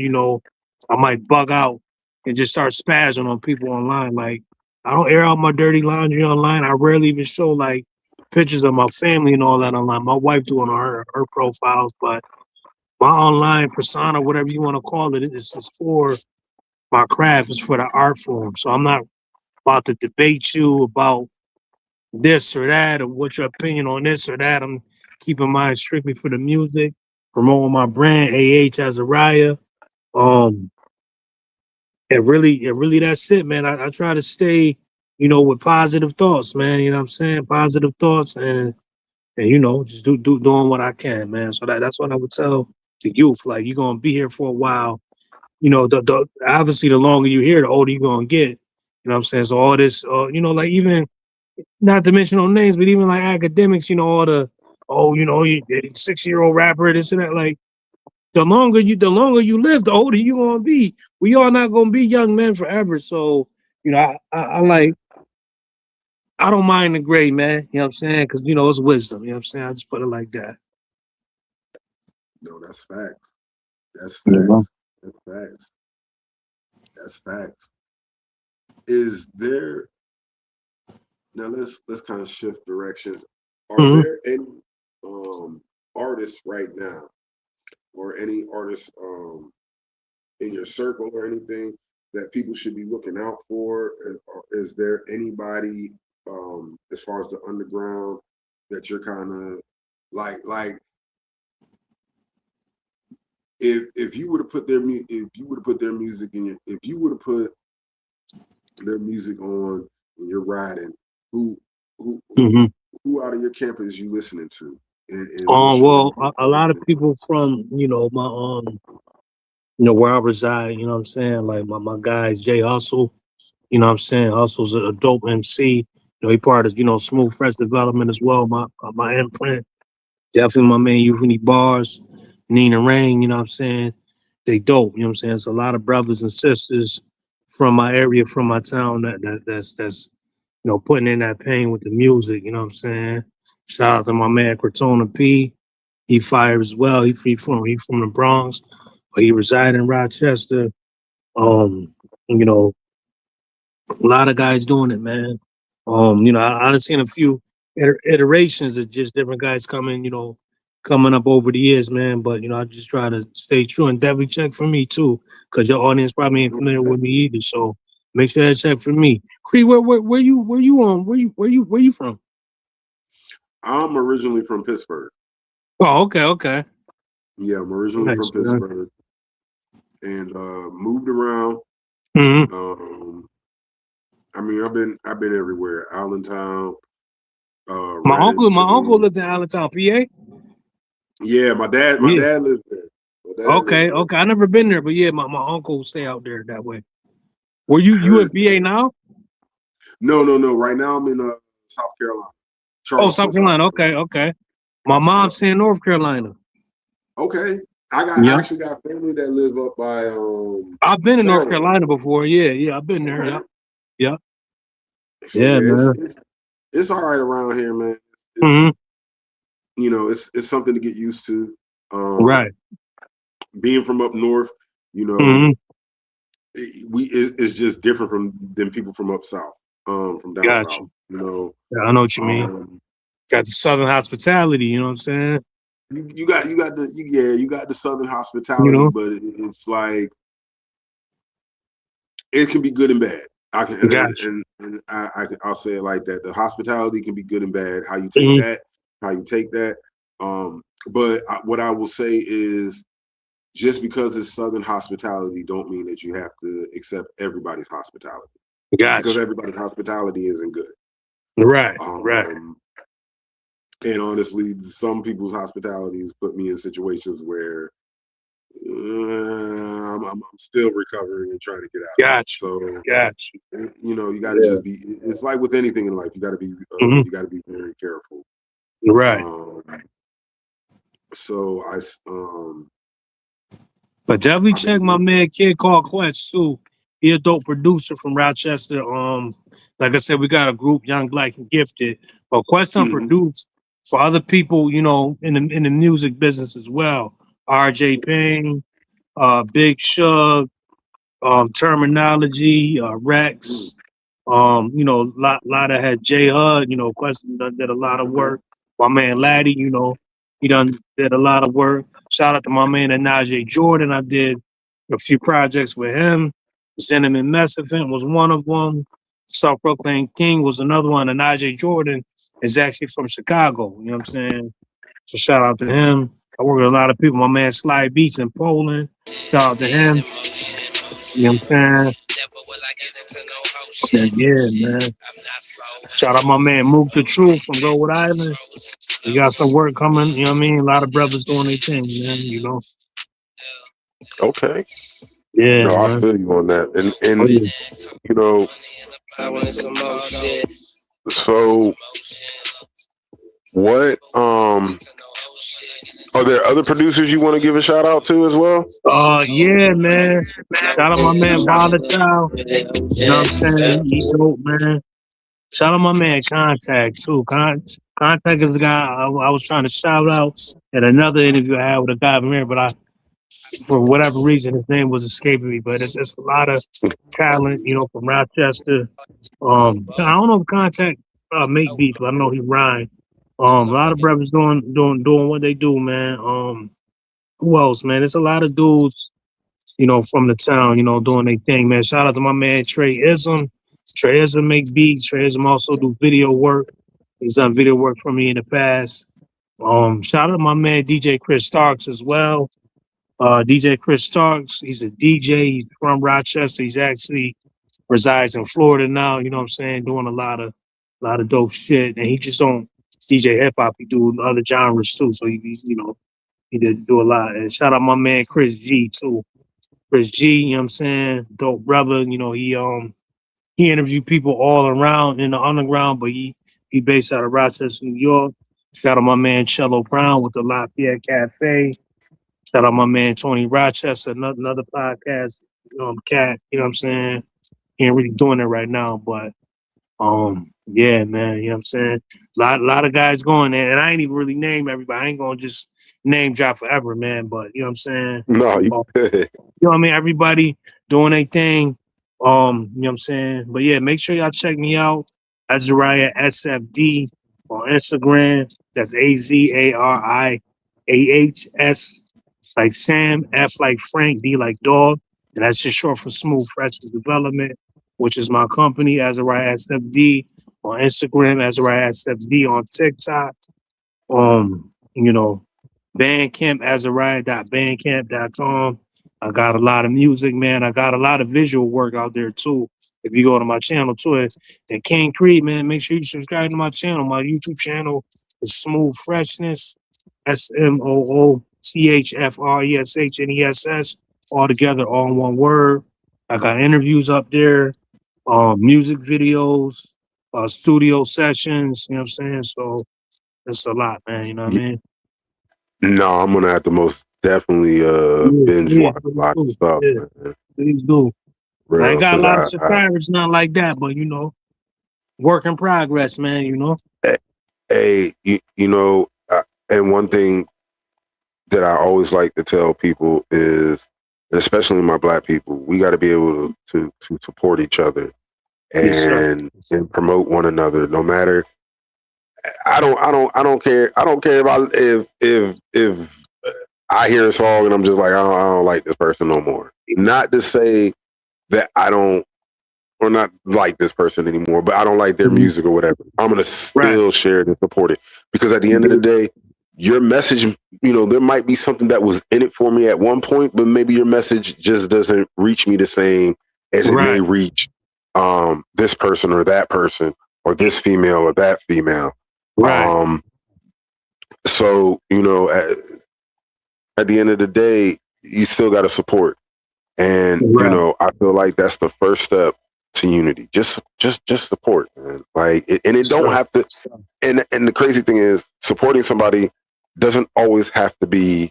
I might bug out and just start spazzing on people online. Like, I don't air out my dirty laundry online. I rarely even show like pictures of my family and all that online. My wife doing on her profiles, but my online persona, whatever you want to call it, is for my craft, is for the art form. So I'm not about to debate you about this or that or what's your opinion on this or that. I'm keeping mine strictly for the music, promoting my brand, Azariah. Um, and really that's it, man. I try to stay, with positive thoughts, man. You know what I'm saying? Positive thoughts and just doing what I can, man. So that's what I would tell the youth. Like, you're gonna be here for a while. The obviously the longer you here, the older you're gonna get. You know what I'm saying? So all this, like, even not to mention no names, but even like academics, all the, oh, 6-year-old rapper, this and that. Like, the longer you live, the older you gonna be. We all not gonna be young men forever. So, I like, I don't mind the gray, man. You know what I'm saying? Because it's wisdom. You know what I'm saying? I just put it like that.
No, that's facts. That's
Yeah.
facts. That's facts. That's facts. Is there now? Let's kind of shift directions. Are
Mhm.
there any artists right now, or any artists in your circle or anything that people should be looking out for? Is there anybody as far as the underground that you're kind of like if you were to put if you were to put their music in your if you were to put their music on and you're riding, who who who
Mhm.
who out of your campus you listening to, and what's your
Well, a lot of people from my where I reside. You know what I'm saying? Like my guys, Jay Hustle. You know what I'm saying? Hustle's a dope MC. He part of Smooth Fresh Development as well. My imprint. Definitely my man Euphony Bars, Nina Rain, you know what I'm saying? They dope, you know what I'm saying? It's a lot of brothers and sisters from my area, from my town that's putting in that pain with the music, you know what I'm saying? Shout out to my man Cortona P. He fired as well. He from the Bronx, but he reside in Rochester. Um, you know, a lot of guys doing it, man. I've seen a few iterations of just different guys coming up over the years, man. But I just try to stay true and definitely check for me too, because your audience probably ain't familiar with me either. So make sure they check for me. Cree, where you from?
I'm originally from Pittsburgh.
Oh, okay.
Yeah, I'm originally from
Nice, man.
Pittsburgh and moved around.
Hmm.
Um, I mean, I've been everywhere. Allentown,
My uncle
Reddington.
lived in Allentown, PA.
Yeah, my
Yeah.
dad lives there. My dad lives there.
Okay. I never been there, but yeah, my uncle stay out there that way. Were you in
Heard.
PA now?
No. Right now I'm in South Carolina,
Oh, South
Charleston, South
Carolina.
Carolina.
Okay. My
Yeah.
mom's in North Carolina.
Okay. I
Yeah.
actually got family that live up by
I've been in North
Carolina.
Carolina before. Yeah. I've been there. Yeah.
Okay.
Yeah.
So
Yeah,
yeah,
man.
it's all right around here, man. It's
Hmm.
it's something to get used to.
Right.
Being from up north, you know,
Hmm.
it's just different than people from up south, from down
Got
south.
you. Yeah, I know what you mean.
Um,
Got the Southern hospitality. You know what I'm saying?
you got the southern
You
hospitality,
know.
but it's like it can be good and bad. I can
Got
I'll say it like that. The hospitality can be good and bad. How you
you.
take that, how you take that. But what I will say is, just because it's southern hospitality, don't mean that you have to accept everybody's hospitality,
Got
because
you.
everybody's hospitality isn't good.
Right.
Um, and honestly, some people's hospitalities put me in situations where I'm still recovering and trying to get out of it.
Got you.
So
Got
you got to
you.
just be. It's like with anything in life.
Yeah. Hmm.
You got to be very careful.
Right.
Um, so
But definitely
I've
check my
been.
man Kid called Quest too. He a dope producer from Rochester. Like I said, we got a group, Young Black and Gifted. But Quest
Mhm.
produced for other people, you know, in the music business as well. RJ Payne, Big Shug, Terminology,
Mm,
Rex, you know, lot of had J Hud, you know, Question did a lot of work. My man Laddie, you know, he done did a lot of work. Shout out to my man Najee Jordan. I did a few projects with him. Cinnamon Messafin was one of them. South Brooklyn King was another one. And Najee Jordan is actually from Chicago. You know what I'm saying? So shout out to him. I work with a lot of people. My man Sly Beats in Poland. Shout out to him. You know what I'm saying? And yeah, man. Shout out my man Mook the Truth from Rhode Island. We got some work coming, you know what I mean? A lot of brothers doing their thing, man, you know.
okay.
Yeah,
No, I
man.
feel you on that.
Oh,
And
yeah.
you know, so what are there other producers you want to give a shout out to as well?
Yeah, man. Shout out my man Volatile. You know what I'm saying? He dope, man. Shout out my man Contact too. Contact is the guy I was trying to shout out at another interview I had with a guy from here, but I for whatever reason his name was escaping me. But it's a lot of talent, you know, from Rochester. I don't know if Contact make beats, but I know he rhyme. A lot of brothers doing what they do, man. Who else, man? There's a lot of dudes, you know, from the town, you know, doing their thing, man. Shout out to my man Trey Ism. Trey Ism make beats. Trey Ism also do video work. He's done video work for me in the past. Shout out to my man DJ Chris Starks as well. DJ Chris Starks, he's a DJ. He's from Rochester. He's actually resides in Florida now. You know what I'm saying? Doing a lot of dope shit. And he just don't DJ hip hop. He do other genres too. So you know, he did do a lot. And shout out my man Chris G too. Chris G, you know what I'm saying? Dope brother. You know, he interviewed people all around in the underground, but he based out of Rochester, New York. Shout out my man Cello Brown with the Lafayette Cafe. Shout out my man Tony Rochester, another podcast, cat, you know what I'm saying? He ain't really doing it right now, but yeah, man, you know what I'm saying? Lot of guys going there, and I ain't even really name everybody. I ain't gonna just name drop forever, man. But you know what I'm saying?
No, you good.
You know what I mean? Everybody doing their thing. You know what I'm saying? But yeah, make sure y'all check me out. Azariah SFD on Instagram. That's AZARIAHS like Sam, F like Frank, D like dog. And that's just short for Smooth Fresh Development, which is my company, Azariah SFD on Instagram, Azariah SFD on TikTok. You know, Bandcamp, Azariah.bandcamp.com. I got a lot of music, man. I got a lot of visual work out there too. If you go to my channel too, and King Creed, man, make sure you subscribe to my channel. My YouTube channel is Smooth Freshness, SMOOTHFRESHNESS, all together, all in one word. I got interviews up there, music videos, studio sessions. You know what I'm saying? So it's a lot, man. You know what I mean?
No, I'm gonna have to most definitely
Yeah,
binge
yeah,
watch a
please
lot of
do.
stuff,
Yeah,
man.
please do. I ain't
Real,
got a
because
lot of subscribers, not like that, but you know, work in progress, man. You know.
hey, you know, and one thing that I always like to tell people is, especially my black people, we got to be able to support each other
Yes, sir.
and promote one another. No matter, I don't care. I don't care about if I hear a song and I'm just like, I don't like this person no more. Not to say that I don't or not like this person anymore, but I don't like their
Mhm.
music or whatever. I'm gonna
Right.
still share it and support it because at the end of the day, your message, you know, there might be something that was in it for me at one point, but maybe your message just doesn't reach me the same as it may
Right.
reach this person or that person or this female or that female.
Right.
Um, so you know, at the end of the day, you still got to support. And you
Right.
know, I feel like that's the first step to unity. Just support, man. Like, and it
Yes,
don't
sir.
have to. And the crazy thing is, supporting somebody doesn't always have to be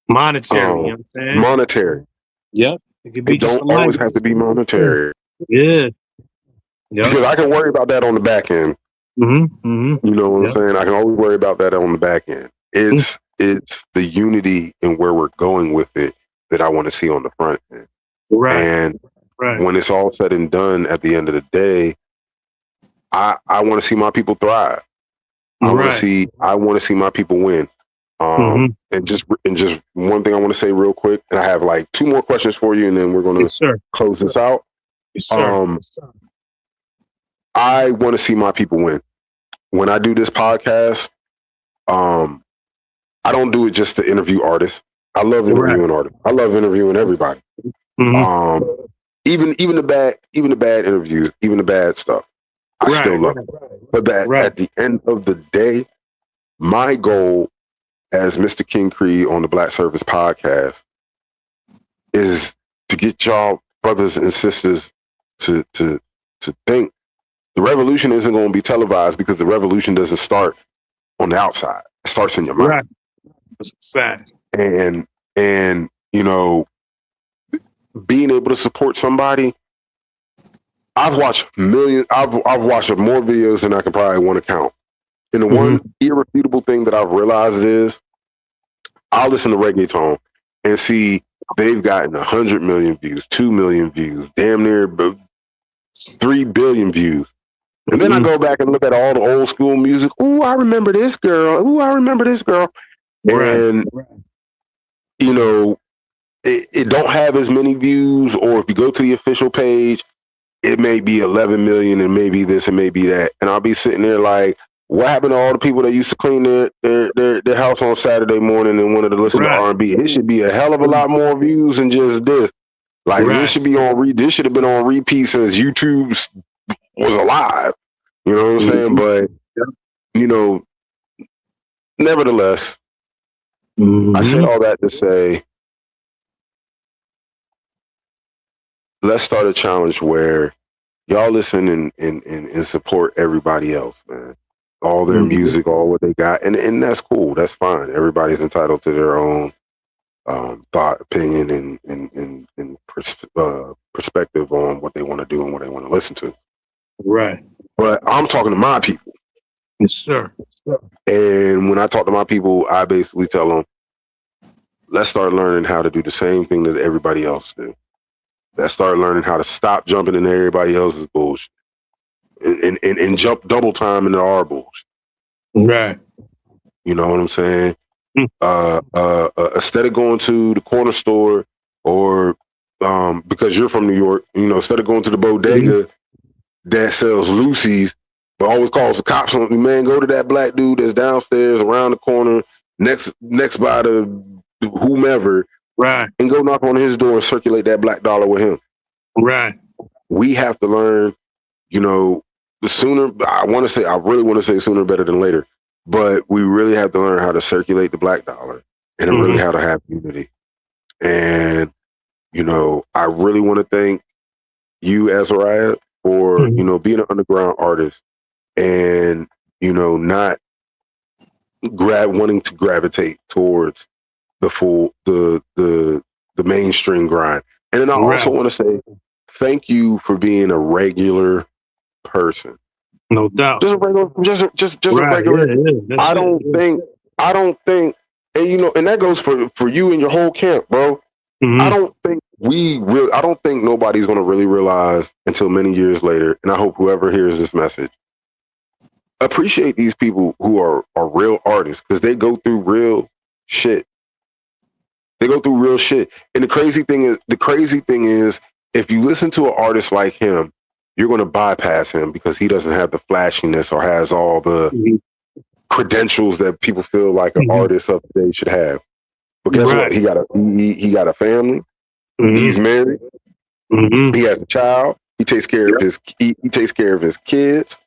Monetary. You know what I'm saying?
monetary.
Yep. It could be
It
just
don't
a light.
always have to be
Yeah.
monetary
Yeah. Yep.
because I can worry about that on the back end. You know what I'm
Yep.
saying? I can always worry about that on the back end. It's the unity and where we're going with it that I want to see on the front end.
Right.
And
Right.
when it's all said and done at the end of the day, I want to see my people thrive. I want to see my people win. And just one thing I want to say real quick, and I have like 2 more questions for you, and then we're gonna
Yes, sir.
close this out.
Yes, sir.
I want to see my people win. When I do this podcast, I don't do it just to interview artists. I love interviewing artists. I love interviewing everybody. Even the bad interviews, even the bad stuff, I still love it. But that at the end of the day, my goal as Mr. King Creed on the Black Service podcast is to get y'all brothers and sisters to think the revolution isn't going to be televised, because the revolution doesn't start on the outside. It starts in your mind.
Right. That's a fact.
And you know, being able to support somebody. I've watched millions. I've watched more videos than I can probably want to count. And the one irrefutable thing that I've realized is, I'll listen to reggaeton and see they've gotten 100 million views, 2 million views, damn near 3 billion views. And then I go back and look at all the old school music. Ooh, I remember this girl. Ooh, I remember this girl. And you know, it don't have as many views. Or if you go to the official page, it may be 11 million, and maybe this and maybe that. And I'll be sitting there like, what happened to all the people that used to clean their house on Saturday morning and wanted to listen to R&B? It should be a hell of a lot more views than just this. Like this should be on this should have been on repeat since YouTube was alive. You know what I'm saying? But you know, nevertheless, I said all that to say, let's start a challenge where y'all listen and support everybody else, man. All their music, all what they got, and that's cool. That's fine. Everybody's entitled to their own thought, opinion, and perspective on what they want to do and what they want to listen to.
Right.
But I'm talking to my people.
Yes, sir.
And when I talk to my people, I basically tell them, let's start learning how to do the same thing that everybody else do. Let's start learning how to stop jumping into everybody else's bullshit and jump double time into our bullshit.
Right.
You know what I'm saying? Instead of going to the corner store or because you're from New York, you know, instead of going to the bodega that sells Lucy's, but always calls the cops on me, man, go to that black dude that's downstairs around the corner next by the whomever, and go knock on his door and circulate that black dollar with him.
Right.
We have to learn, you know, the sooner, I really want to say sooner better than later, but we really have to learn how to circulate the black dollar and really how to have unity. And, you know, I really want to thank you, Azariah, for, you know, being an underground artist and, you know, not wanting to gravitate towards the mainstream grind. And then I also want to say thank you for being a regular person.
No doubt.
Just a regular, just a regular.
Yeah.
I don't think, and you know, and that goes for you and your whole camp, bro. I don't think nobody's going to really realize until many years later. And I hope whoever hears this message appreciate these people who are real artists, because they go through real shit. And the crazy thing is, if you listen to an artist like him, you're going to bypass him because he doesn't have the flashiness or has all the credentials that people feel like an artist of today should have. But guess what? He got a family. He's married. He has a child. He takes care of his kids.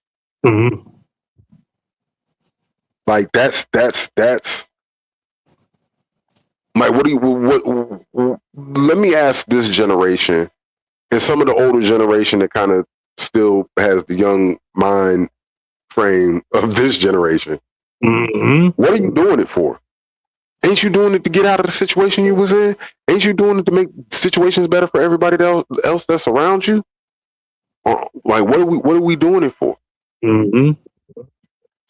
Like that's like, let me ask this generation and some of the older generation that kind of still has the young mind frame of this generation. What are you doing it for? Ain't you doing it to get out of the situation you was in? Ain't you doing it to make situations better for everybody else that's around you? Like, what are we doing it for?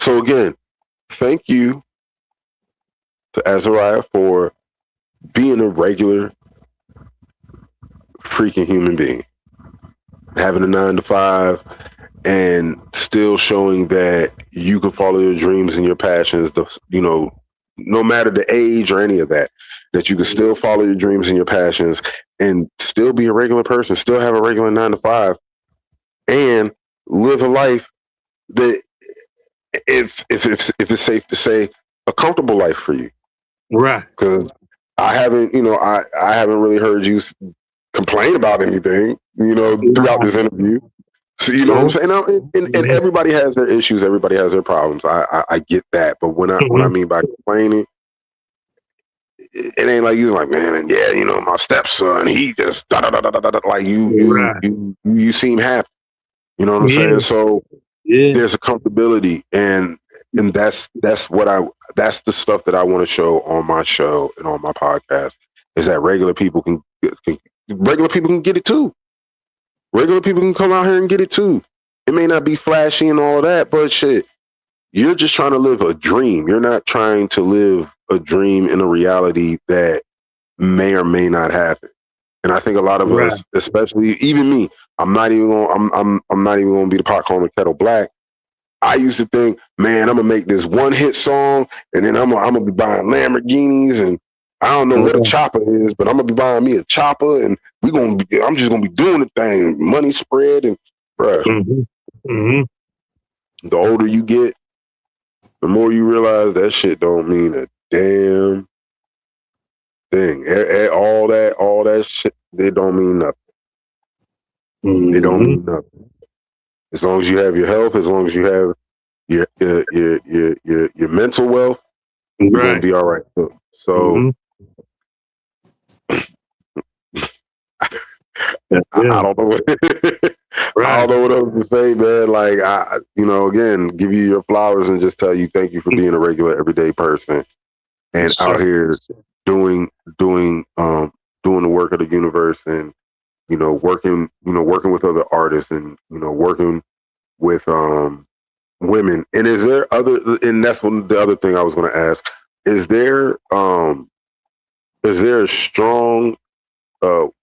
So again, thank you to Azariah for being a regular freaking human being, having a 9 to 5, and still showing that you can follow your dreams and your passions. No matter the age or any of that, that you can still follow your dreams and your passions and still be a regular person, still have a regular 9 to 5, and live a life that, if it's safe to say, a comfortable life for you.
Right.
Because I haven't really heard you complain about anything, throughout this interview. So, you know what I'm saying? And everybody has their issues. Everybody has their problems. I get that. But when I mean by complaining, it ain't like you like, man, and yeah, my stepson, he just da da da da da da. Like you seem happy. You know what I'm saying? So there's a comfortability, and that's the stuff that I want to show on my show and on my podcast, is that regular people can get it too. Regular people can come out here and get it too. It may not be flashy and all of that, but shit, you're just trying to live a dream. You're not trying to live a dream in a reality that may or may not happen. And I think a lot of us, especially even me, I'm not even gonna be the pot calling the kettle black. I used to think, man, I'm gonna make this one hit song, and then I'm gonna be buying Lamborghinis, and I don't know what a chopper is, but I'm gonna be buying me a chopper, and I'm just gonna be doing the thing, money spread, and bruh. The older you get, the more you realize that shit don't mean a damn thing. All that shit, it don't mean nothing. It don't mean nothing. As long as you have your health, as long as you have your mental wealth, you're gonna be all right. So I don't know what I don't know what else to say, man. Like again, give you your flowers and just tell you thank you for being a regular everyday person and out here doing the work of the universe, and working with other artists, and working with women. And is there and that's the other thing I was going to ask, is there a strong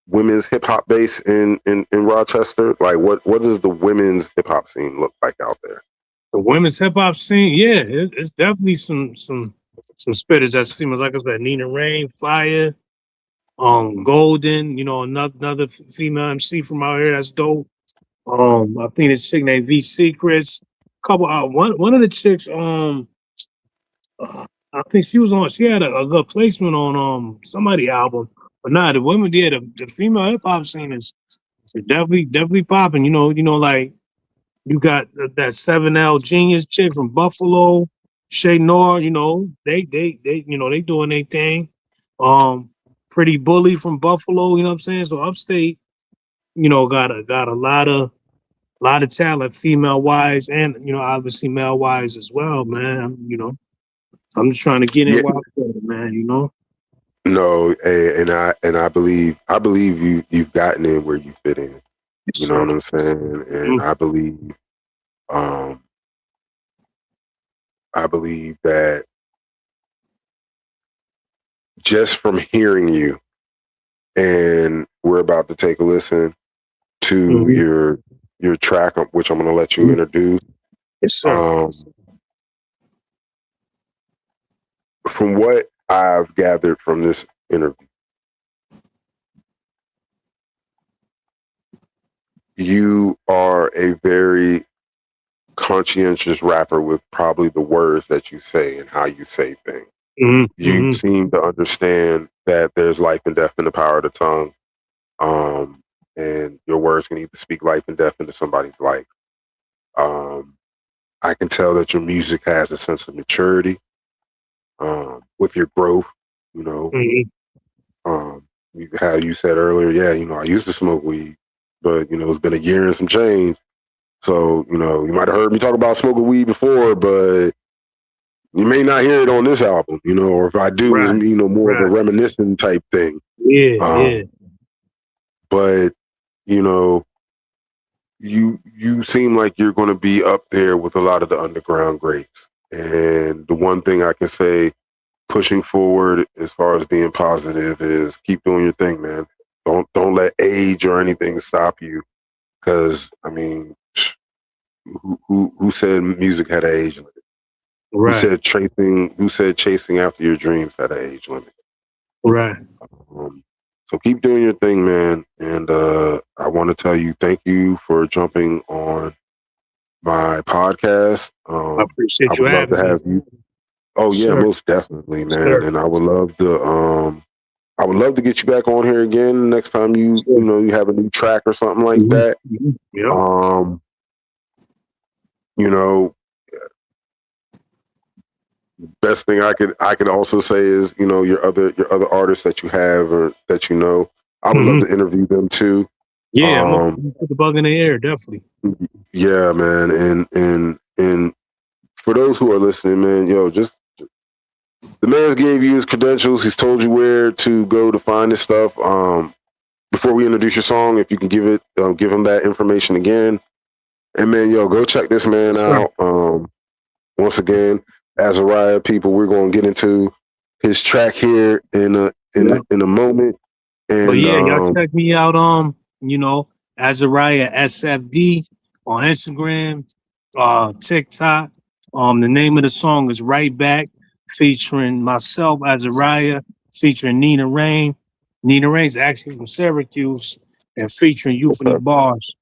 women's hip hop base in Rochester? Like what does the women's hip hop scene look like out there?
The women's hip hop scene, yeah, it's definitely some spitters that's females. Like I said, Nina Rain, Fire, Golden, another female MC from out here that's dope. I think this chick named V Secrets. Couple one of the chicks, I think she had a good placement on somebody album. But nah, the women did the female hip hop scene is definitely popping. Like you got that 7L Genius chick from Buffalo, Shay Nor, they they doing their thing. Pretty Bully from Buffalo, you know what I'm saying? So upstate, got a lot of talent, female wise, and obviously male wise as well, man. I'm just trying to get in while I'm man.
No, and I believe you've gotten in where you fit in. You know what I'm saying? And I believe that just from hearing you, and we're about to take a listen to your track, which I'm going to let you introduce.
Yes, sir.
From what I've gathered from this interview, you are a very conscientious rapper with probably the words that you say and how you say things. You seem to understand that there's life and death in the power of the tongue, and your words can either speak life and death into somebody's life. I can tell that your music has a sense of maturity with your growth. How you said earlier, I used to smoke weed, but it's been a year and some change. So, you might have heard me talk about smoking weed before, but you may not hear it on this album, or if I do, it's, more of a reminiscent type thing.
Yeah.
But, you seem like you're going to be up there with a lot of the underground greats. And the one thing I can say, pushing forward as far as being positive, is keep doing your thing, man. Don't let age or anything stop you. Because I mean, who said music had an age limit?
Right.
Who said chasing after your dreams had an age limit?
Right.
So keep doing your thing, man. And I want to tell you, thank you for jumping on my podcast.
I
I
appreciate you
would love to
having me.
have you. Oh yeah,
Sir.
most definitely, man.
Sir.
And I would love to get you back on here again next time you
Sure.
you have a new track or something like
Mhm.
that.
Mhm. Yep.
You know, best thing I could also say is, your other artists that you have or that I would love
Mhm.
to interview them too.
Yeah, I'm
Um,
gonna put the bug in the air, definitely.
yeah, man. And for those who are listening, man, just the man's gave you his credentials. He's told you where to go to find this stuff. Before we introduce your song, if you can give him that information again. And man, go check this man
Sure.
out. Once again, Azariah, people, we're gonna get into his track here in a moment.
But
And
yeah, y'all check me out. Azariah SFD on Instagram, TikTok. The name of the song is Right Back, featuring myself, Azariah, featuring Nina Rain. Nina Rain's actually from Syracuse and featuring Euphony Bars.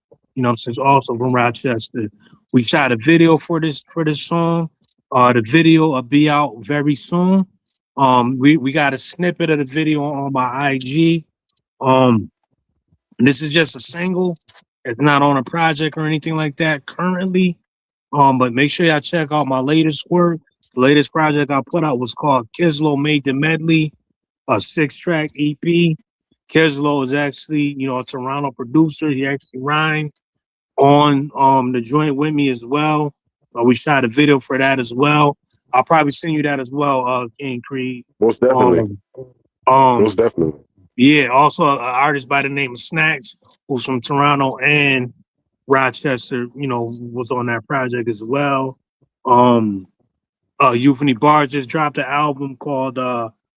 She's also from Rochester. We shot a video for this song. The video will be out very soon. We got a snippet of the video on my IG. This is just a single. It's not on a project or anything like that currently. But make sure y'all check out my latest work. The latest project I put out was called Kislo Made the Medley, a 6-track EP. Kislo is actually, a Toronto producer. He actually rhymed on the joint with me as well. We shot a video for that as well. I'll probably send you that as well, King Creed.
most definitely,
Um, um,
most definitely.
yeah, also an artist by the name of Snacks, who's from Toronto and Rochester, was on that project as well. Euphony Bar just dropped an album called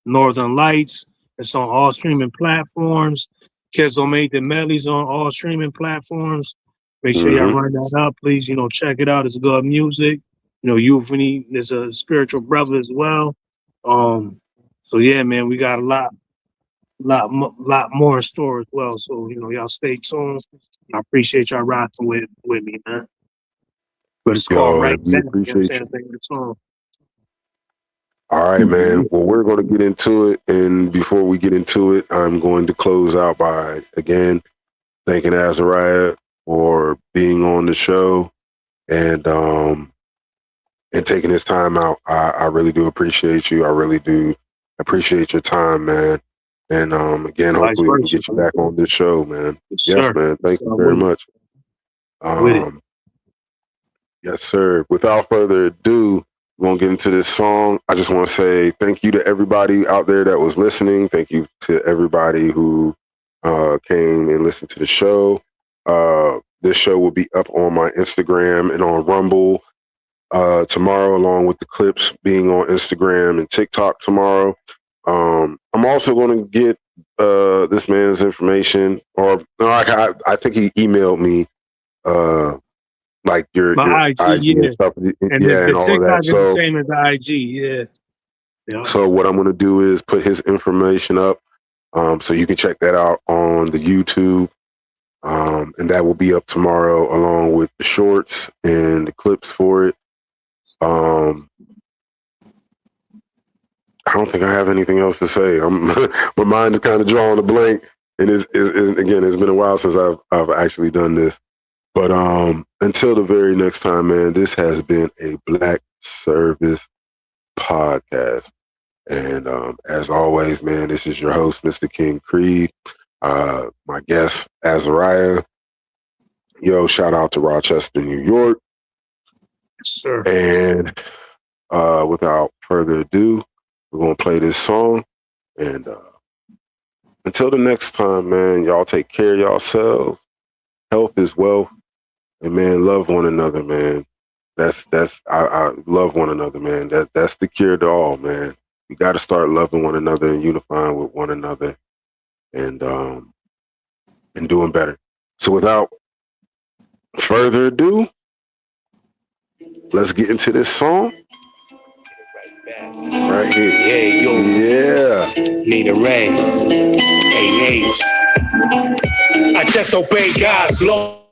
Northern Lights. It's on all streaming platforms. Kizzo made the medleys on all streaming platforms. Make sure y'all
Mm-hmm.
run that up, please. Check it out. It's good music. Euphony is a spiritual brother as well. So yeah, man, we got a lot more in store as well. So y'all stay tuned. I appreciate y'all rocking with me, man. But it's called
Yo,
Right
and we
Back. You know what I'm saying?
appreciate
It's
you.
the name of the song.
All right, man. Well, we're going to get into it. And before we get into it, I'm going to close out by, again, thanking Azariah for being on the show and taking his time out. I really do appreciate you. I really do appreciate your time, man. And again,
Vice
hopefully we can
versa.
get you back on this show, man.
Yes,
Yes,
sir.
man. Thank you very
With it.
much.
With it.
Yes, sir. Without further ado, we're going to get into this song. I just want to say thank you to everybody out there that was listening. Thank you to everybody who came and listened to the show. This show will be up on my Instagram and on Rumble tomorrow, along with the clips being on Instagram and TikTok tomorrow. I'm also going to get this man's information, or no, I think he emailed me like your
My IG,
IG and
yeah.
stuff,
And
yeah,
the
and all of
TikTok
that.
is the same as the IG, yeah. Yeah.
So what I'm going to do is put his information up, so you can check that out on the YouTube, and that will be up tomorrow along with the shorts and the clips for it. I don't think I have anything else to say. My mind is kind of drawing a blank, and again, it's been a while since I've actually done this. But until the very next time, man, this has been a Black Service podcast. And as always, man, this is your host, Mr. King Creed. My guest, Azariah. Yo, shout out to Rochester, New York.
Yes, sir.
And without further ado, we're going to play this song. And until the next time, man, y'all take care of yourselves. Health is wealth. And, man, love one another, man. I love one another, man. That's the cure to all, man. We got to start loving one another and unifying with one another, and doing better. So without further ado, let's get into this song right here.
Yeah, yo.
Yeah.
Nina Ray. AH. I just obey God's law.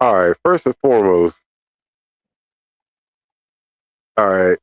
All right. First and foremost, all right.